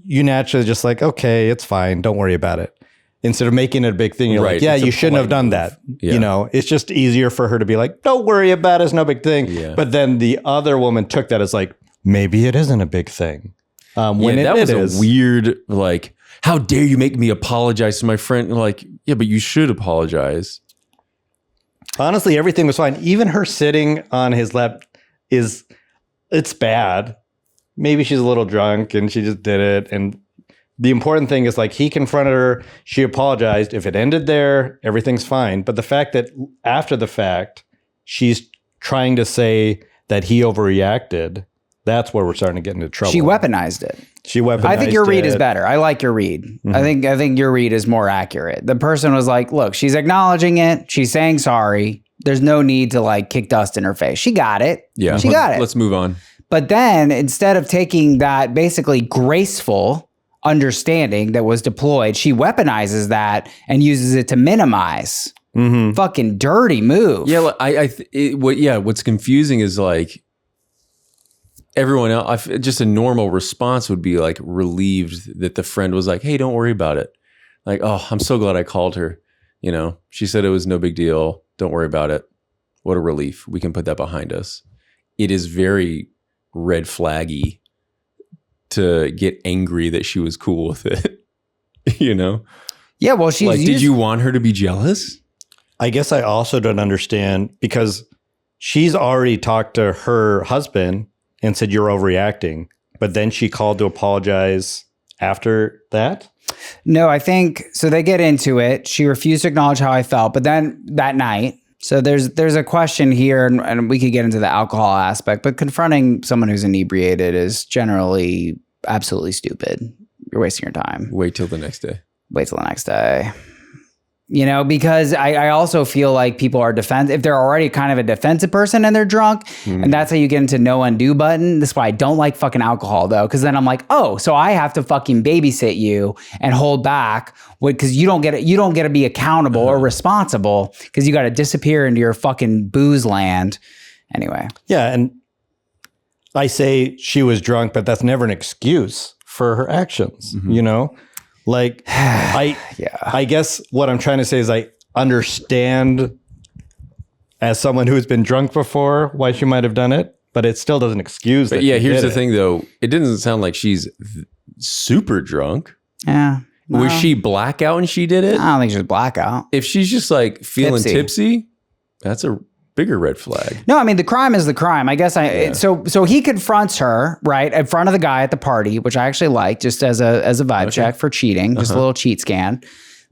you naturally just like, okay, it's fine. Don't worry about it. Instead of making it a big thing, you're like, yeah, you shouldn't have done that. Yeah. It's just easier for her to be like, don't worry about it. It's no big thing. Yeah. But then the other woman took that as like, maybe it isn't a big thing. When that was is. a weird, like, how dare you make me apologize to my friend? Like, yeah, but you should apologize. Honestly, everything was fine. Even her sitting on his lap it's bad. Maybe she's a little drunk and she just did it. And the important thing is, like, he confronted her. She apologized. If it ended there, everything's fine. But the fact that after the fact, she's trying to say that he overreacted, that's where we're starting to get into trouble. She weaponized it. I think your read is better. I like your read. Mm-hmm. I think your read is more accurate. The person was like, look, she's acknowledging it. She's saying sorry. There's no need to like kick dust in her face. She got it. Yeah. She got it. Let's move on. But then instead of taking that basically graceful understanding that was deployed, she weaponizes that and uses it to minimize. Mm-hmm. Fucking dirty move. Yeah, what's confusing is like everyone else. Just a normal response would be like relieved that the friend was like, "Hey, don't worry about it." Like, "Oh, I'm so glad I called her." She said it was no big deal. Don't worry about it. What a relief. We can put that behind us. It is very red flaggy to get angry that she was cool with it, Yeah, well, she's like, did you want her to be jealous? I guess I also don't understand because she's already talked to her husband and said you're overreacting, but then she called to apologize after that? No, I think, so they get into it. She refused to acknowledge how I felt, but then that night, so there's a question here, and we could get into the alcohol aspect, but confronting someone who's inebriated is generally absolutely stupid. You're wasting your time. Wait till the next day. Because I also feel like people are if they're already kind of a defensive person and they're drunk, and that's how you get into no undo button. That's why I don't like fucking alcohol though. Cause then I'm like, oh, so I have to fucking babysit you and hold back because you don't get to be accountable or responsible because you got to disappear into your fucking booze land. Anyway. Yeah. And I say she was drunk, but that's never an excuse for her actions, Like, I guess what I'm trying to say is I understand as someone who's been drunk before why she might have done it, but it still doesn't excuse that. But yeah, here's the thing though. It doesn't sound like she's super drunk. Yeah. Well, was she blackout when she did it? I don't think she was blackout. If she's just like feeling tipsy, that's a bigger red flag. No, I mean, the crime is the crime. I guess so he confronts her right in front of the guy at the party, which I actually like just as a vibe check for cheating, just a little cheat scan.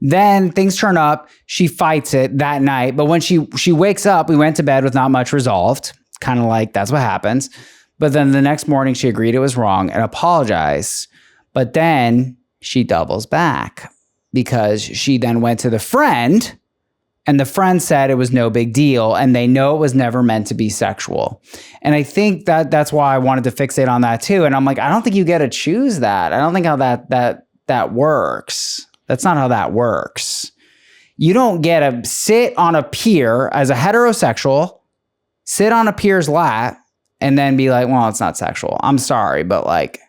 Then things turn up. She fights it that night. But when she wakes up, we went to bed with not much resolved. Kind of like that's what happens. But then the next morning she agreed it was wrong and apologized. But then she doubles back because she then went to the friend and the friend said it was no big deal and they know it was never meant to be sexual. And I think that's why I wanted to fixate on that too. And I'm like, I don't think you get to choose that. I don't think how that works. That's not how that works. You don't get to sit on a pier as a heterosexual, sit on a pier's lap and then be like, well, it's not sexual. I'm sorry, but like,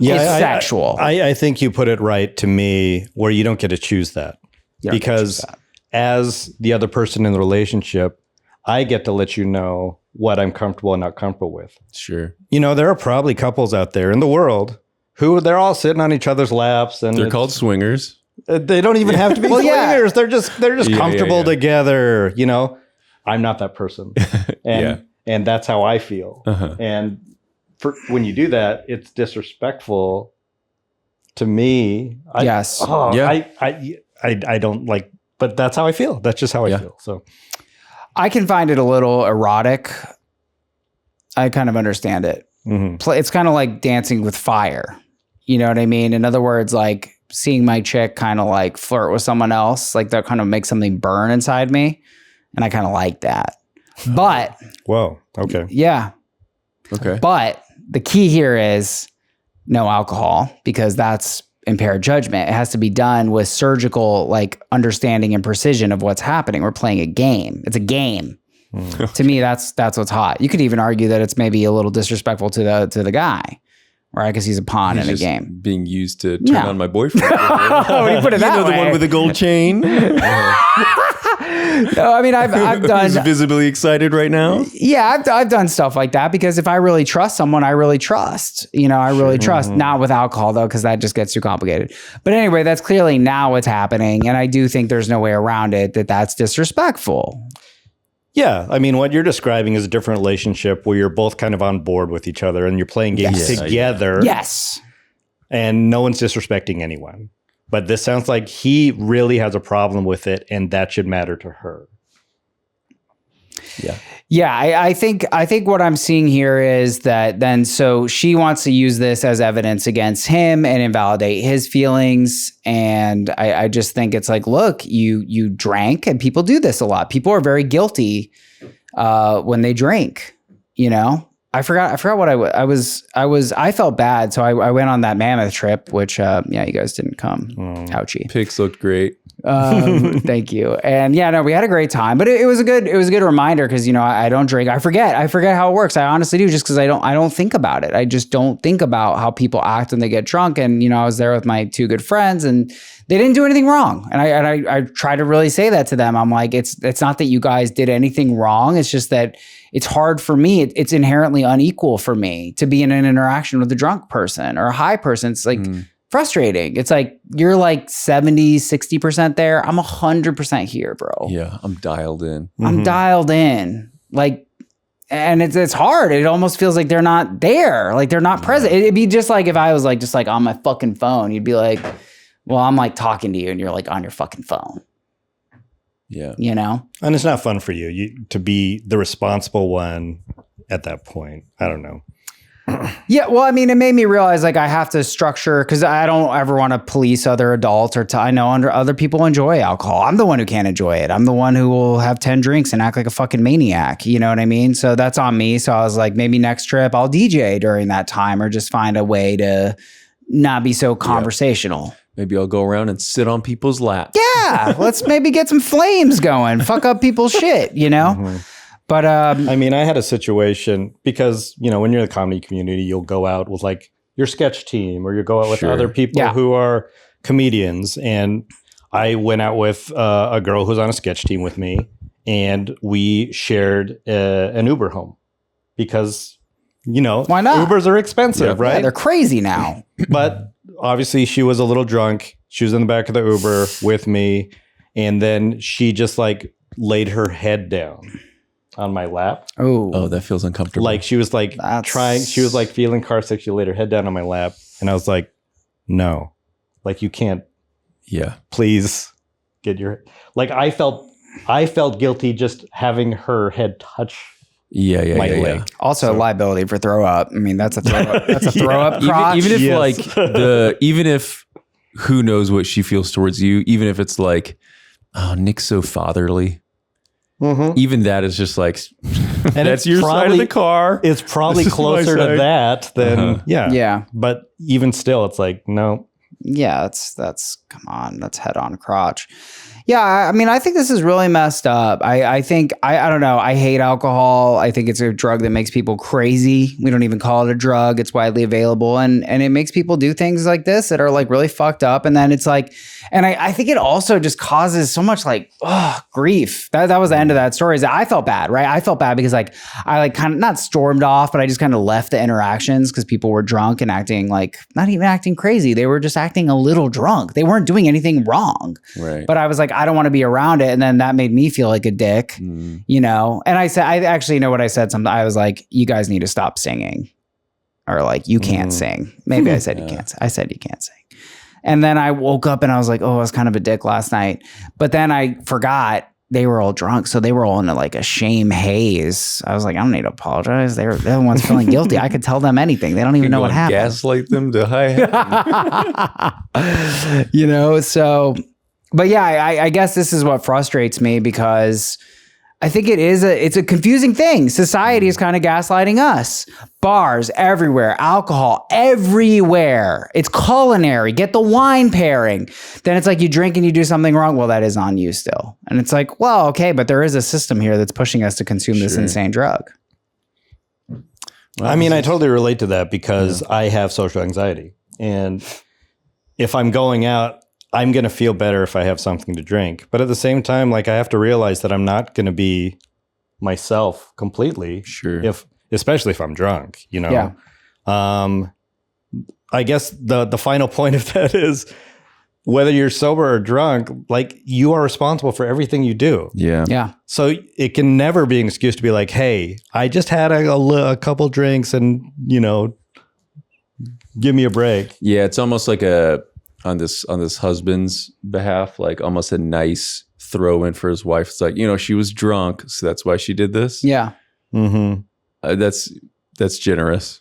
it's sexual. I think you put it right to me where you don't get to choose that. Because as the other person in the relationship, I get to let you know what I'm comfortable and not comfortable with. Sure. You know, there are probably couples out there in the world who they're all sitting on each other's laps and they're called swingers. They don't even have to be swingers. Yeah. They're just comfortable together. You know, I'm not that person. And that's how I feel. And when you do that, it's disrespectful to me. I don't like, but that's how I feel. That's just how I feel. So I can find it a little erotic. I kind of understand it. It's kind of like dancing with fire. You know what I mean? In other words, like seeing my chick kind of like flirt with someone else, like that kind of makes something burn inside me. And I kind of like that. But whoa, okay. Yeah. Okay. But the key here is no alcohol because that's impaired judgment. It has to be done with surgical like understanding and precision of what's happening. We're playing a game. It's a game. To me, that's what's hot. You could even argue that it's maybe a little disrespectful to the guy, right? Because he's a pawn in a game. Being used to turn on my boyfriend. When you put it that way. The one with the gold chain. No, I mean, I've done. He's visibly excited right now. Yeah, I've done stuff like that because if I really trust someone, I really trust. You know, I really trust. Not with alcohol though, because that just gets too complicated. But anyway, that's clearly now what's happening, and I do think there's no way around it. That's disrespectful. Yeah, I mean, what you're describing is a different relationship where you're both kind of on board with each other and you're playing games together. Yes, and no one's disrespecting anyone. But this sounds like he really has a problem with it, and that should matter to her. Yeah. I think what I'm seeing here is that then so she wants to use this as evidence against him and invalidate his feelings. And I just think it's like, look, you drank, and people do this a lot. People are very guilty when they drink. You know. I forgot what I felt bad. So I went on that Mammoth trip, which, you guys didn't come. Ouchie. Pics looked great. Thank you. And we had a great time, but it was a good reminder. Cause you know, I don't drink. I forget how it works. I honestly do just cause I don't think about it. I just don't think about how people act when they get drunk. And, you know, I was there with my two good friends and they didn't do anything wrong. And I try to really say that to them. I'm like, it's not that you guys did anything wrong. It's just that it's hard for me. It's inherently unequal for me to be in an interaction with a drunk person or a high person. It's like frustrating. It's like, you're like 70, 60% there. I'm 100% here, bro. Yeah. I'm dialed in. I'm dialed in. Like, and it's hard. It almost feels like they're not there. Like they're not present. It'd be just like if I was like, just like on my fucking phone, you'd be like, well, I'm like talking to you and you're like on your fucking phone. Yeah. You know? And it's not fun for you to be the responsible one at that point. I don't know. Yeah, well, I mean, it made me realize like I have to structure because I don't ever want to police other adults I know other people enjoy alcohol. I'm the one who can't enjoy it. I'm the one who will have 10 drinks and act like a fucking maniac. You know what I mean? So that's on me. So I was like, maybe next trip I'll DJ during that time or just find a way to not be so conversational. Maybe I'll go around and sit on people's laps. Yeah, let's maybe get some flames going. Fuck up people's shit, you know? But I mean, I had a situation because, you know, when you're in the comedy community, you'll go out with like your sketch team or you go out with other people who are comedians. And I went out with a girl who's on a sketch team with me and we shared an Uber home because, you know, why not? Ubers are expensive, right? Yeah, they're crazy now. But obviously she was a little drunk. She was in the back of the Uber with me. And then she just like laid her head down on my lap. Oh, that feels uncomfortable. Like she was like she was like feeling car sick. She laid her head down on my lap. And I was like, no, like you can't Yeah. please get your, like, I felt guilty just having her head touch Yeah. my leg. Also, liability for throw up. I mean, that's a throw up. That's a throw up crotch. Even if Yes. like even if who knows what she feels towards you, even if it's like, oh, Nick's so fatherly. Even that is just like, And that's it's your side of probably- the car. It's probably This is my closer to side. that than, Yeah. But even still, it's like, no. Yeah, that's come on, that's head on crotch. Yeah, I mean, I think this is really messed up. I think I don't know. I hate alcohol. I think it's a drug that makes people crazy. We don't even call it a drug. It's widely available, and it makes people do things like this that are like really fucked up. And then it's like, and I think it also just causes so much like grief. That was the end of that story. Is that I felt bad, right? I felt bad because like I like kind of not stormed off, but I just kind of left the interactions because people were drunk and acting like not even acting crazy. They were just acting a little drunk. They weren't doing anything wrong. Right. But I was like, I don't want to be around it. And then that made me feel like a dick, you know? And I said, I actually know what I said. Something I was like, you guys need to stop singing, or like, you can't sing. Maybe I said, you can't. I said, you can't sing. And then I woke up and I was like, oh, I was kind of a dick last night. But then I forgot they were all drunk. So they were all in like a shame haze. I was like, I don't need to apologize. They're the ones feeling guilty. I could tell them anything. They don't even know what happened. Gaslight them to high heaven. You know, so, but yeah, I guess this is what frustrates me because I think it's a confusing thing. Society is kind of gaslighting us. Bars everywhere, alcohol everywhere. It's culinary. Get the wine pairing. Then it's like you drink and you do something wrong. Well, that is on you still. And it's like, well, okay, but there is a system here that's pushing us to consume this insane drug. I mean, I totally relate to that because I have social anxiety. And if I'm going out, I'm going to feel better if I have something to drink. But at the same time, like I have to realize that I'm not going to be myself completely. Sure. Especially if I'm drunk, you know? Yeah. I guess the final point of that is whether you're sober or drunk, like you are responsible for everything you do. Yeah. Yeah. So it can never be an excuse to be like, hey, I just had a couple drinks and, you know, give me a break. Yeah. It's almost like on this husband's behalf, like almost a nice throw in for his wife. It's like, you know, she was drunk, so that's why she did this. Yeah. Mm-hmm. That's generous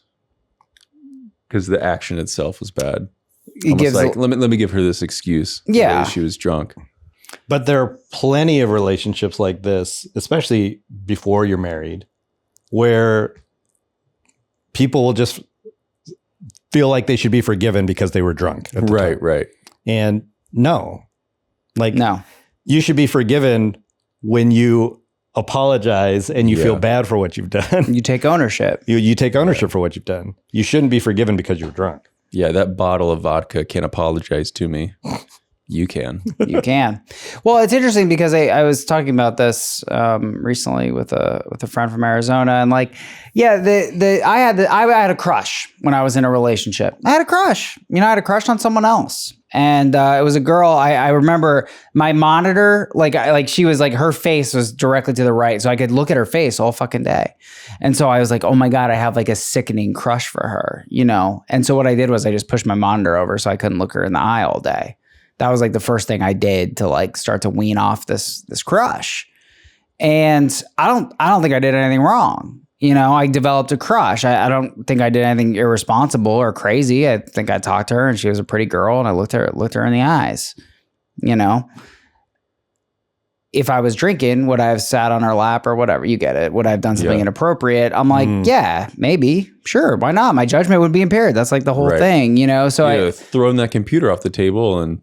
because the action itself was bad. It Almost gives like let me give her this excuse. Yeah. She was drunk. But there are plenty of relationships like this, especially before you're married, where people will just feel like they should be forgiven because they were drunk. At the time. Right. And no, no. you should be forgiven when you apologize and you feel bad for what you've done. You take ownership. You take ownership for what you've done. You shouldn't be forgiven because you were drunk. Yeah, that bottle of vodka can't apologize to me. You can. You can. Well, it's interesting because I was talking about this recently with a friend from Arizona, and like, yeah, I had a crush when I was in a relationship. I had a crush. You know, I had a crush on someone else, and it was a girl. I remember my monitor, like she was like, her face was directly to the right, so I could look at her face all fucking day. And so I was like, oh my God, I have like a sickening crush for her, you know. And so what I did was I just pushed my monitor over so I couldn't look her in the eye all day. That was like the first thing I did to like start to wean off this crush. And I don't think I did anything wrong. You know, I developed a crush. I don't think I did anything irresponsible or crazy. I think I talked to her and she was a pretty girl and I looked her in the eyes. You know, if I was drinking, would I have sat on her lap or whatever? You get it. Would I have done something inappropriate? I'm like, yeah, maybe. Sure. Why not? My judgment would be impaired. That's like the whole thing, you know? So I thrown that computer off the table and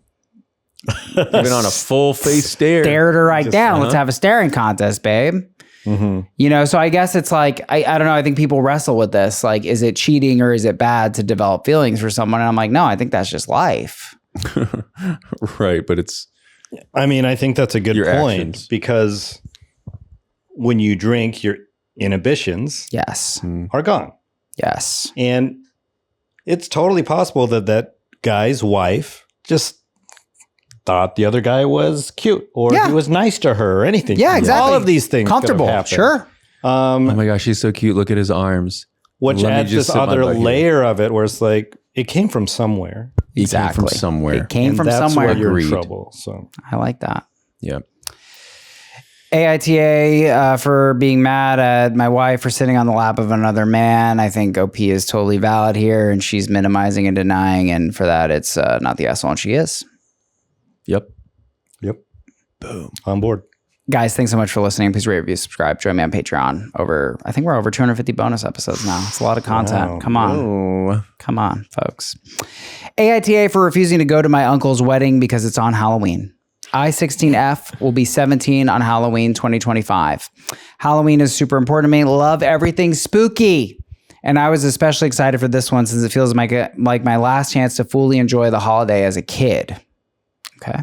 even on a full face stare. Stared her right down. Let's have a staring contest, babe. Mm-hmm. You know, so I guess it's like, I don't know. I think people wrestle with this. Like, is it cheating or is it bad to develop feelings for someone? And I'm like, no, I think that's just life. Right. But it's, I mean, I think that's a good Your point actions. because when you drink, your inhibitions Yes. are gone. Yes. And it's totally possible that guy's wife just thought the other guy was cute or he was nice to her or anything. Yeah, exactly. All of these things could have Comfortable. happened. Sure. oh my gosh, he's so cute. Look at his arms. Which Let me adds just this sit my other butt here. layer of it where it's like, it came from somewhere. He came from somewhere. It came And from that's somewhere. where you're in Agreed. trouble. So I like that. Yeah. AITA for being mad at my wife for sitting on the lap of another man. I think OP is totally valid here, and she's minimizing and denying, and for that, it's not the asshole she is. Yep. boom, on board. Guys, thanks so much for listening. Please rate, review, subscribe. Join me on Patreon. I think we're over 250 bonus episodes now. It's a lot of content. Wow. Come on. Oh. Come on, folks. AITA for refusing to go to my uncle's wedding because it's on Halloween. I-16F will be 17 on Halloween 2025. Halloween is super important to me. Love everything spooky. And I was especially excited for this one since it feels like my last chance to fully enjoy the holiday as a kid. Okay.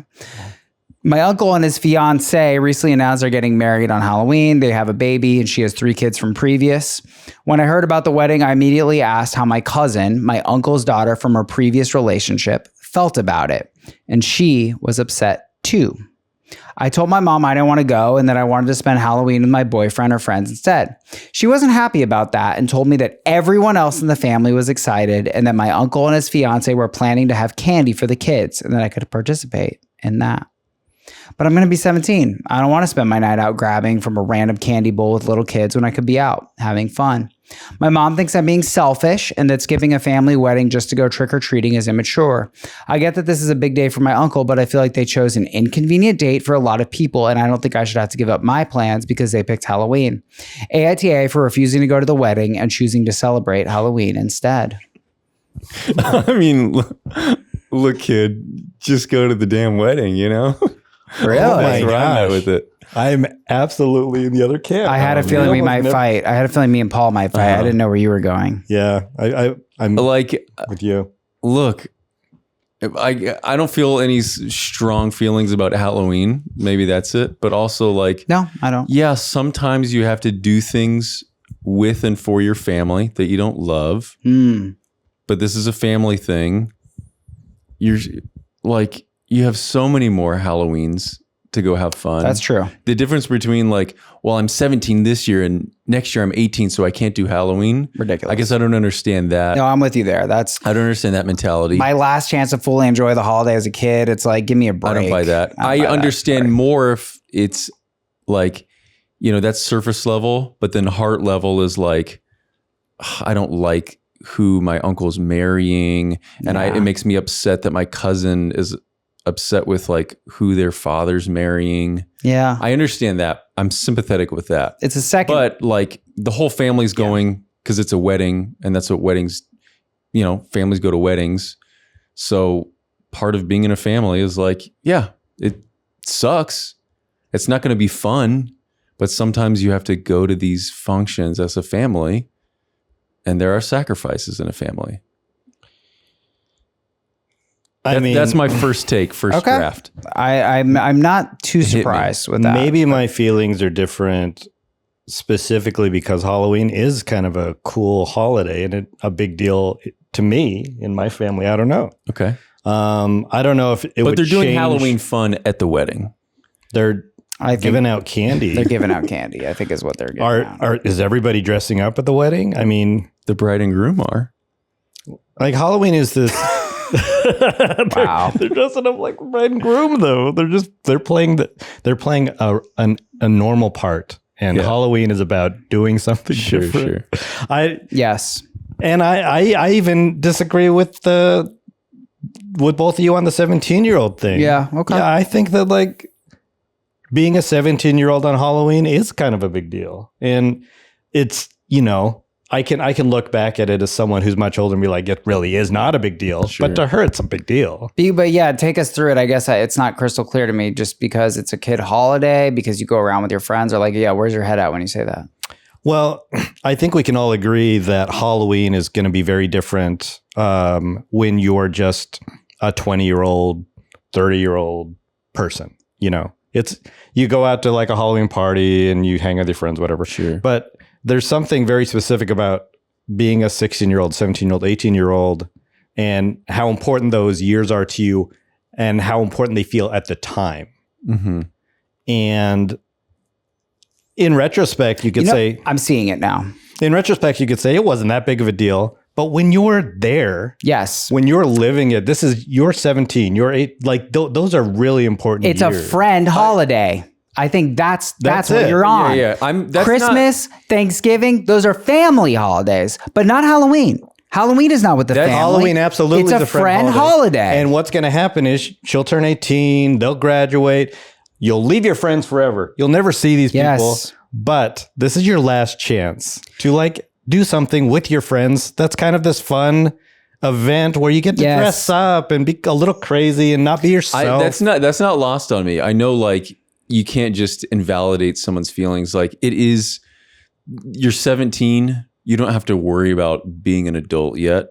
My uncle and his fiance recently announced they're getting married on Halloween. They have a baby and she has 3 kids from previous. When I heard about the wedding, I immediately asked how my cousin, my uncle's daughter from her previous relationship, felt about it. And she was upset too. I told my mom I didn't want to go and that I wanted to spend Halloween with my boyfriend or friends instead. She wasn't happy about that and told me that everyone else in the family was excited and that my uncle and his fiance were planning to have candy for the kids and that I could participate in that. But I'm going to be 17. I don't want to spend my night out grabbing from a random candy bowl with little kids when I could be out having fun. My mom thinks I'm being selfish and that skipping a family wedding just to go trick-or-treating is immature. I get that this is a big day for my uncle, but I feel like they chose an inconvenient date for a lot of people, and I don't think I should have to give up my plans because they picked Halloween. AITA for refusing to go to the wedding and choosing to celebrate Halloween instead. I mean, look, kid, just go to the damn wedding, you know? Really? Oh my That's where I'm at gosh. with it. I'm absolutely in the other camp. I had a feeling we might fight. I had a feeling me and Paul might fight. I didn't know where you were going. Yeah, I'm Like, with you. look, I don't feel any strong feelings about Halloween. Maybe that's it. But also, like, No, I don't. yeah, sometimes you have to do things with and for your family that you don't love. But this is a family thing. You're like, you have so many more Halloweens to go have fun. That's true. The difference between like, well, I'm 17 this year and next year I'm 18, so I can't do Halloween. Ridiculous. I guess I don't understand that. No, I'm with you there. That's I don't understand that mentality. my last chance to fully enjoy the holiday as a kid. It's like, give me a break. I don't buy that. don't I buy that. understand Sorry. more if it's like, you know, that's surface level, but then heart level is like, I don't like who my uncle's marrying. And Yeah. it makes me upset that my cousin is upset with like who their father's marrying. Yeah. I understand that. I'm sympathetic with that. It's a second. But like the whole family's going because it's a wedding and that's what weddings, you know, families go to weddings. So part of being in a family is like, yeah, it sucks. It's not going to be fun, but sometimes you have to go to these functions as a family and there are sacrifices in a family. That's my first take, first draft. I'm not too Hit me. surprised with that. Maybe my feelings are different specifically because Halloween is kind of a cool holiday and a big deal to me in my family. I don't know. Okay. I don't know if it would But they're doing change. Halloween fun at the wedding. They're I think giving out candy. they're giving out candy, I think is what they're giving out. Is everybody dressing up at the wedding? I mean, The bride and groom are. like Halloween is this. Wow. They're dressing up like bride and groom though. They're playing a normal part, and Yeah. Halloween is about doing something different. Yes. I even disagree with both of you on the 17-year-old thing. Yeah. Okay. Yeah, I think that like being a 17-year-old on Halloween is kind of a big deal, and it's, you know, I can look back at it as someone who's much older and be like, it really is not a big deal. Sure. But to her, it's a big deal. But yeah, take us through it. I guess it's not crystal clear to me just because it's a kid holiday, because you go around with your friends, or like, yeah, where's your head at when you say that? Well, I think we can all agree that Halloween is going to be very different when you're just a 20-year-old, 30-year-old person. You know, you go out to like a Halloween party and you hang with your friends, whatever. Sure. But there's something very specific about being a 16-year-old, 17-year-old, 18-year-old, and how important those years are to you and how important they feel at the time. Mm-hmm. And in retrospect, you could say, I'm seeing it now. in retrospect, you could say it wasn't that big of a deal, But when you're there, Yes. when you're living it, you're 17, you're 8, like those are really important It's years. a friend holiday. I think that's what it. you're on. Yeah. That's Christmas, Thanksgiving, those are family holidays, but not Halloween. Halloween is not with the family. Halloween absolutely It's is a a friend holiday. And what's going to happen is she'll turn 18, they'll graduate, you'll leave your friends forever. You'll never see these people. Yes. But this is your last chance to like do something with your friends. That's kind of this fun event where you get to dress up and be a little crazy and not be yourself. That's not lost on me. I know like you can't just invalidate someone's feelings. Like you're 17. You don't have to worry about being an adult yet.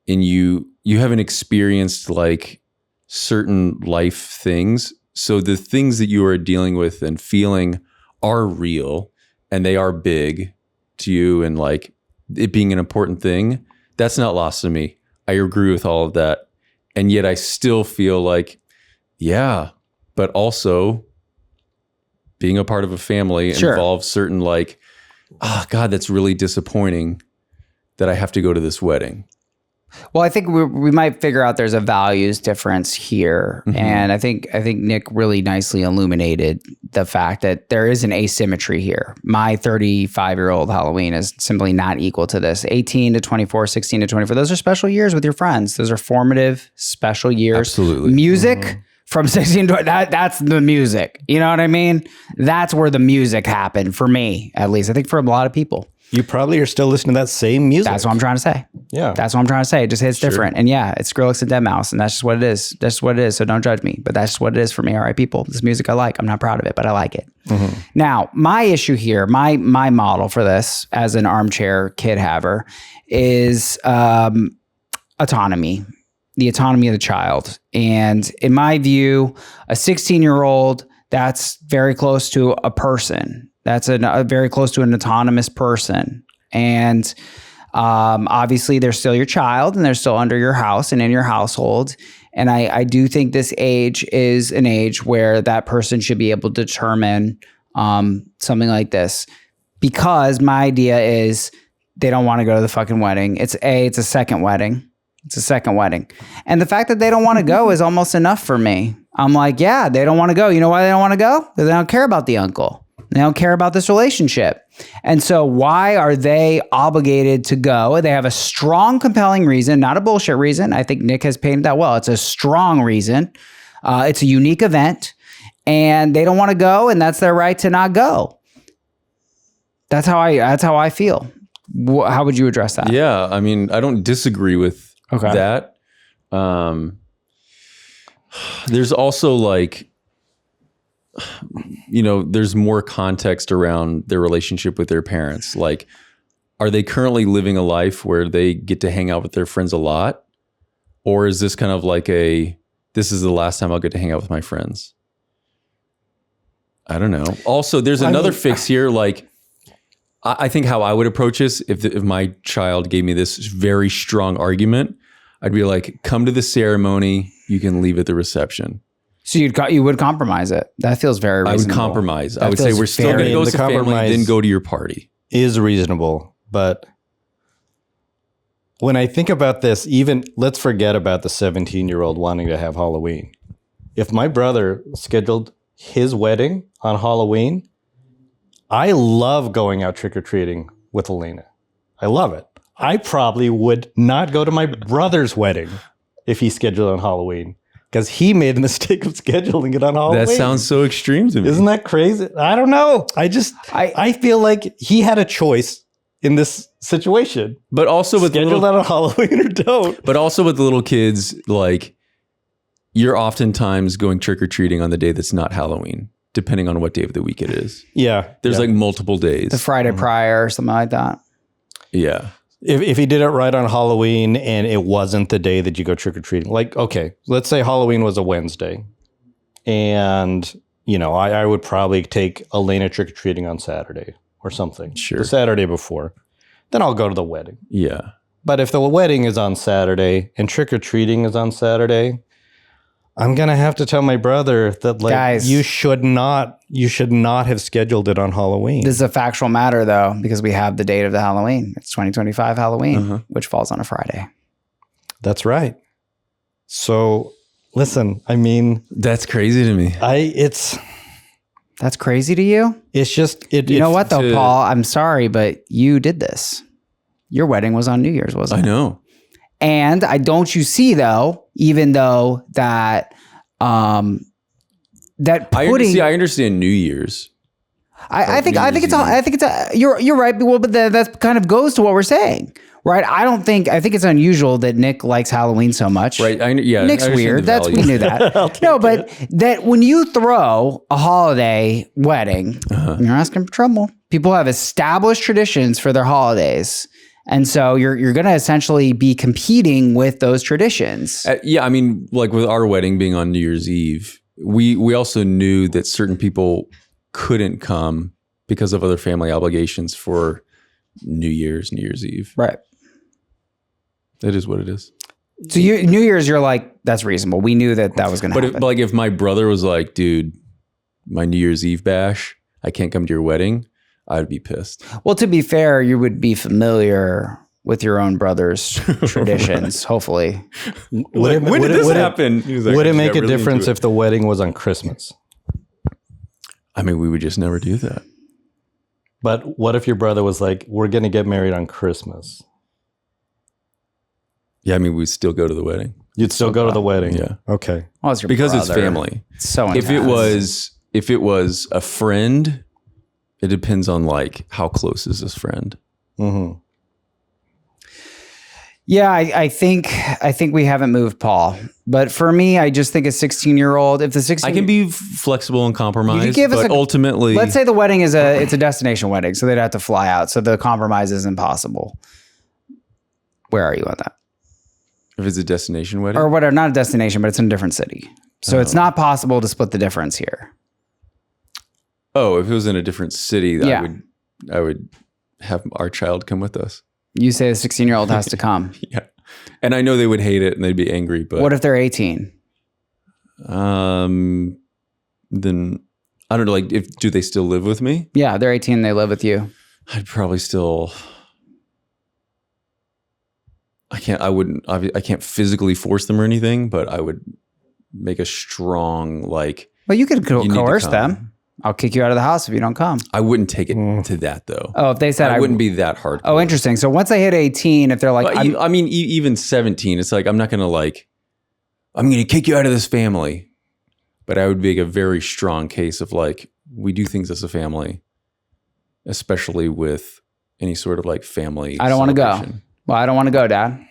And you haven't experienced like certain life things. So the things that you are dealing with and feeling are real and they are big to you, and like it being an important thing. That's not lost to me. I agree with all of that. And yet I still feel like, yeah, but also being a part of a family involves certain like, oh God, that's really disappointing that I have to go to this wedding. Well, I think we might figure out there's a values difference here. Mm-hmm. And I think Nick really nicely illuminated the fact that there is an asymmetry here. My 35-year-old Halloween is simply not equal to this. 18 to 24, 16 to 24, those are special years with your friends. Those are formative, special years. Absolutely. Music from 16 to that's the music. You know what I mean? That's where the music happened for me, at least. I think for a lot of people. You probably are still listening to that same music. That's what I'm trying to say. Yeah. That's what I'm trying to say. It just hits different. And yeah, it's Skrillex and Deadmau5, and that's just what it is. That's just what it is. So don't judge me. But that's just what it is for me. All right, people. This music I like. I'm not proud of it, but I like it. Mm-hmm. Now, my issue here, my model for this as an armchair kid haver is autonomy. The autonomy of the child. And in my view, a 16-year-old, that's very close to a person. That's very close to an autonomous person. And obviously, they're still your child and they're still under your house and in your household. And I do think this age is an age where that person should be able to determine something like this. Because my idea is they don't want to go to the fucking wedding. It's a second wedding. It's a second wedding. And the fact that they don't want to go is almost enough for me. I'm like, yeah, they don't want to go. You know why they don't want to go? Because they don't care about the uncle. They don't care about this relationship. And so why are they obligated to go? They have a strong, compelling reason, not a bullshit reason. I think Nick has painted that well. It's a strong reason. It's a unique event. And they don't want to go, and that's their right to not go. That's how I feel. How would you address that? Yeah, I mean, I don't disagree with that. There's also like, you know, there's more context around their relationship with their parents. Like, are they currently living a life where they get to hang out with their friends a lot? Or is this kind of like this is the last time I'll get to hang out with my friends? I don't know. Also, there's another fix here. Like, I think how I would approach this, if my child gave me this very strong argument, I'd be like, come to the ceremony, you can leave at the reception. So you would compromise it. That feels very reasonable. I would compromise. That I would say we're still going to go as a family, then go to your party. Is reasonable. But when I think about this, even let's forget about the 17-year-old wanting to have Halloween. If my brother scheduled his wedding on Halloween, I love going out trick-or-treating with Elena. I love it. I probably would not go to my brother's wedding if he scheduled on Halloween, because he made the mistake of scheduling it on Halloween. That sounds so extreme to me. Isn't that crazy? I don't know. I feel like he had a choice in this situation. But also with schedule that on Halloween or don't. But also with the little kids, like, you're oftentimes going trick-or-treating on the day that's not Halloween, depending on what day of the week it is. Yeah. There's like multiple days. The Friday prior or something like that. Yeah. If he did it right on Halloween and it wasn't the day that you go trick-or-treating, like, okay, let's say Halloween was a Wednesday, and, you know, I would probably take Elena trick-or-treating on Saturday or something. Sure. The Saturday before. Then I'll go to the wedding. Yeah. But if the wedding is on Saturday and trick-or-treating is on Saturday, I'm going to have to tell my brother that like Guys. you should not have scheduled it on Halloween. This is a factual matter, though, because we have the date of the Halloween. It's 2025 Halloween, which falls on a Friday. That's right. So listen, I mean, That's crazy to me. That's crazy to you? It's just You know what, though, Paul? I'm sorry, but you did this. Your wedding was on New Year's, wasn't it? I know. And don't you see, though, even though that that pudding. I understand New Year's. I think you're right. Well, but that kind of goes to what we're saying, right? I think it's unusual that Nick likes Halloween so much. Right. Nick's weird. We knew that. No, but that when you throw a holiday wedding, you're asking for trouble. People have established traditions for their holidays. And so you're going to essentially be competing with those traditions. I mean, like with our wedding being on New Year's Eve, we also knew that certain people couldn't come because of other family obligations for New Year's Eve. Right. It is what it is. So New Year's, you're like, that's reasonable. We knew that was going to happen. But if my brother was like, dude, my New Year's Eve bash, I can't come to your wedding, I'd be pissed. Well, to be fair, you would be familiar with your own brother's traditions, hopefully. When did this happen? Would it make a difference if the wedding was on Christmas? I mean, we would just never do that. But what if your brother was like, we're going to get married on Christmas? Yeah, I mean, we'd still go to the wedding. You'd still go to the wedding? Yeah. Okay. Well, it's your because brother. it's family. It's so intense. If it was a friend, it depends on like how close is this friend. Mm-hmm. Yeah, I think we haven't moved Paul. But for me, I just think a 16-year-old, if the 16 I can be flexible and compromise, but ultimately, let's say the wedding it's a destination wedding, so they'd have to fly out. So the compromise is impossible. Where are you on that? if it's a destination wedding or whatever, not a destination, but it's in a different city. So it's not possible to split the difference here. Oh, if it was in a different city, Yeah. I would have our child come with us. You say the 16-year-old has to come. Yeah. And I know they would hate it and they'd be angry, but What if they're 18? then I don't know, like do they still live with me? Yeah, they're 18, they live with you. I'd probably still I can't physically force them or anything, but I would make a strong like Well, you could you need to coerce come. them. I'll kick you out of the house if you don't come. I wouldn't take it to that though. Oh, if they said I wouldn't be that hard. Oh, interesting. So once they hit 18, if they're like, I mean, even 17, it's like I'm not gonna I'm gonna kick you out of this family. But I would make a very strong case of like we do things as a family, especially with any sort of like family. I don't want to go. celebration. Well, I don't want to go, Dad.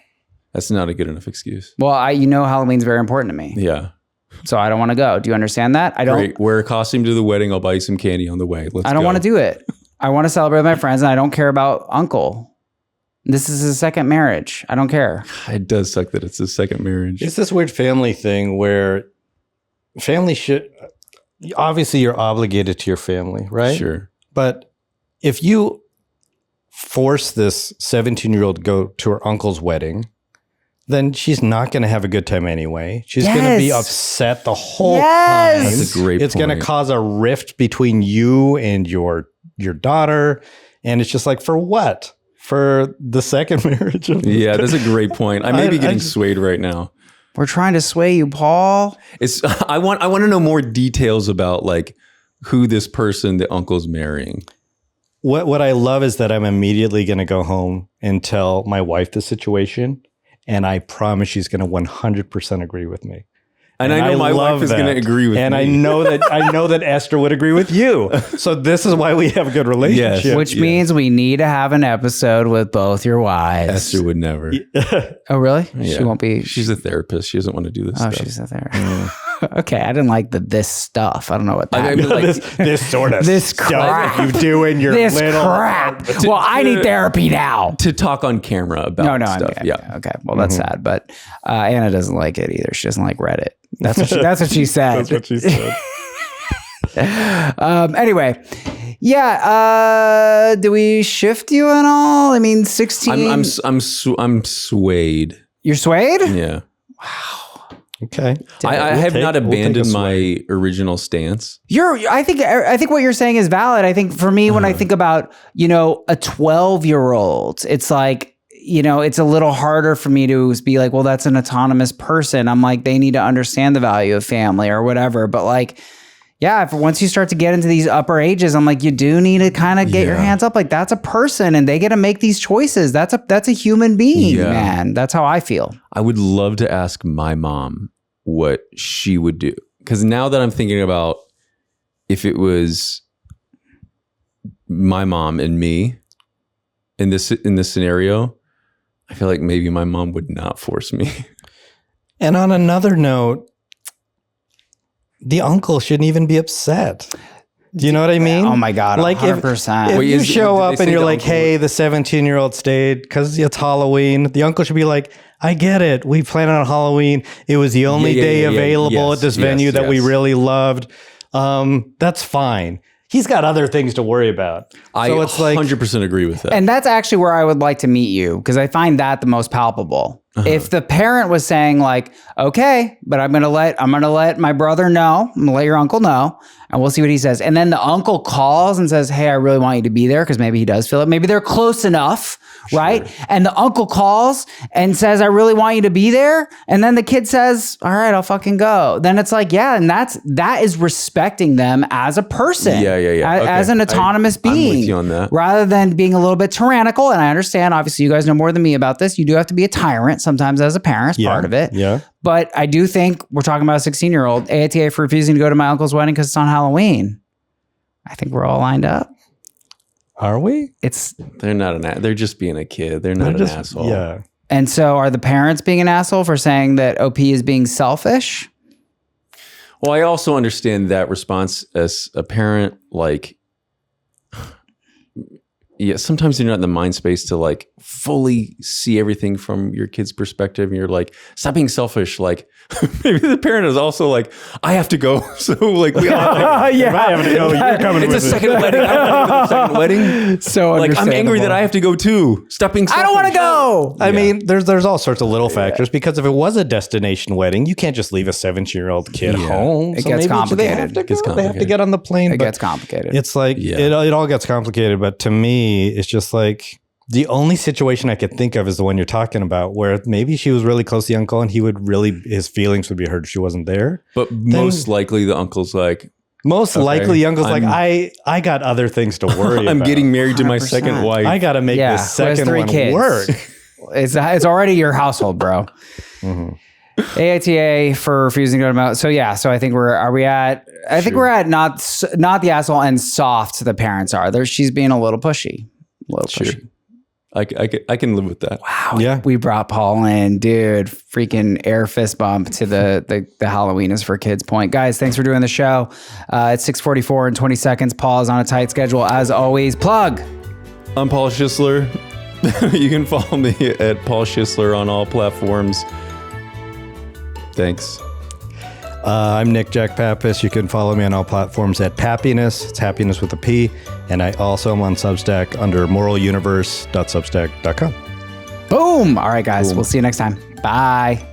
That's not a good enough excuse. Well, Halloween's very important to me. Yeah. So I don't want to go. Do you understand that? I don't. Great. Wear a costume to the wedding. I'll buy you some candy on the way. I don't want to do it. I want to celebrate with my friends, and I don't care about Uncle. This is his second marriage. I don't care. It does suck that it's his second marriage. It's this weird family thing where family should, obviously you're obligated to your family, right? Sure. But if you force this 17-year-old to go to her uncle's wedding, then she's not going to have a good time anyway. She's going to be upset the whole time. That's a great It's going to cause a rift between you and your daughter. And it's just like, for what? For the second marriage? Yeah, that's a great point. I may be getting swayed right now. We're trying to sway you, Paul. I want to know more details about like who this person the uncle's marrying. What I love is that I'm immediately going to go home and tell my wife the situation. And I promise she's going to 100% agree with me. And I know my wife is going to agree with me. And I know that Esther would agree with you. So this is why we have a good relationship. Yes. Which means we need to have an episode with both your wives. Esther would never. Oh, really? Yeah. She won't be. She's a therapist. She doesn't want to do this Oh, stuff. she's not there. Okay, I didn't like this stuff. I don't know what that I means. mean, like, this sort of This stuff crap. you do in your This little crap. Well, I need therapy now. to talk on camera about stuff. Okay. Well, that's sad. But Anna doesn't like it either. She doesn't like Reddit. That's what she said. That's what she said. Anyway, yeah. Do we shift you at all? I mean, 16. I'm swayed. You're swayed? Yeah. Okay. I We'll have take- not we'll take a abandoned swing. my original stance. I think what you're saying is valid. I think for me, when I think about, a 12-year-old, it's like, it's a little harder for me to be like, well, that's an autonomous person. I'm like, they need to understand the value of family or whatever. But like, yeah, if once you start to get into these upper ages, I'm like, you do need to kind of get your hands up. Like, that's a person and they get to make these choices. That's a human being, man. That's how I feel. I would love to ask my mom what she would do. Because now that I'm thinking about if it was my mom and me in this scenario, I feel like maybe my mom would not force me. And on another note, the uncle shouldn't even be upset. Do you know what I mean? Oh my God, like 100%. If Wait, you did show they up say and you're the like, uncle hey, the 17-year-old stayed because it's Halloween, the uncle should be like, I get it. We planned on Halloween. It was the only day available at this venue that we really loved. That's fine. He's got other things to worry about. So it's like 100% agree with that. And that's actually where I would like to meet you, because I find that the most palpable. If the parent was saying like, okay, but I'm gonna let my brother know, I'm gonna let your uncle know, and we'll see what he says. And then the uncle calls and says, hey, I really want you to be there, because maybe he does feel it. Maybe they're close enough, right? And the uncle calls and says, I really want you to be there. And then the kid says, all right, I'll fucking go. Then it's like, yeah, and that is respecting them as a person. Yeah. As an autonomous being. I'm with you on that. Rather than being a little bit tyrannical. And I understand, obviously, you guys know more than me about this. You do have to be a tyrant sometimes as a parent, part of it. Yeah. But I do think we're talking about a 16-year-old, AITA for refusing to go to my uncle's wedding because it's on Halloween. I think we're all lined up. Are we? They're not they're just being a kid. They're not an asshole. Yeah. And so are the parents being an asshole for saying that OP is being selfish? Well, I also understand that response as a parent, like, yeah, sometimes you're not in the mind space to like fully see everything from your kid's perspective. And you're like, stop being selfish. Like maybe the parent is also like, I have to go. So like, we all have to, If I have to go, you're coming it's with a me. second wedding. I don't want to go to the second wedding. So Like, I'm angry that I have to go too. Stop being selfish. I don't want to go. I mean, there's all sorts of little factors, because if it was a destination wedding, you can't just leave a 17-year-old kid home. It gets maybe complicated. They have to It gets go. They have to complicated. get on the plane. It but gets complicated. It's like, it all gets complicated. But to me, it's just like, the only situation I could think of is the one you're talking about, where maybe she was really close to the uncle and his feelings would be hurt if she wasn't there. But most likely the uncle's like, Most likely, the uncle's like, I got other things to worry about. I'm getting married to my 100%. second wife. I got to make this who has second 3 one kids. work. It's already your household, bro. AITA for refusing to go to Mount. So yeah, so I think we're at not the asshole and soft the parents are. She's being a little pushy. Pushy. I can live with that. Wow. Yeah. We brought Paul in, dude. Freaking air fist bump to the Halloween is for kids point. Guys, thanks for doing the show. It's 6:44 and 20 seconds. Paul is on a tight schedule as always. Plug. I'm Paul Schisler. You can follow me at Paul Schisler on all platforms. Thanks. I'm Nick Jack Pappas. You can follow me on all platforms at Pappiness. It's happiness with a P. And I also am on Substack under moraluniverse.substack.com. Boom. All right, guys. We'll see you next time. Bye.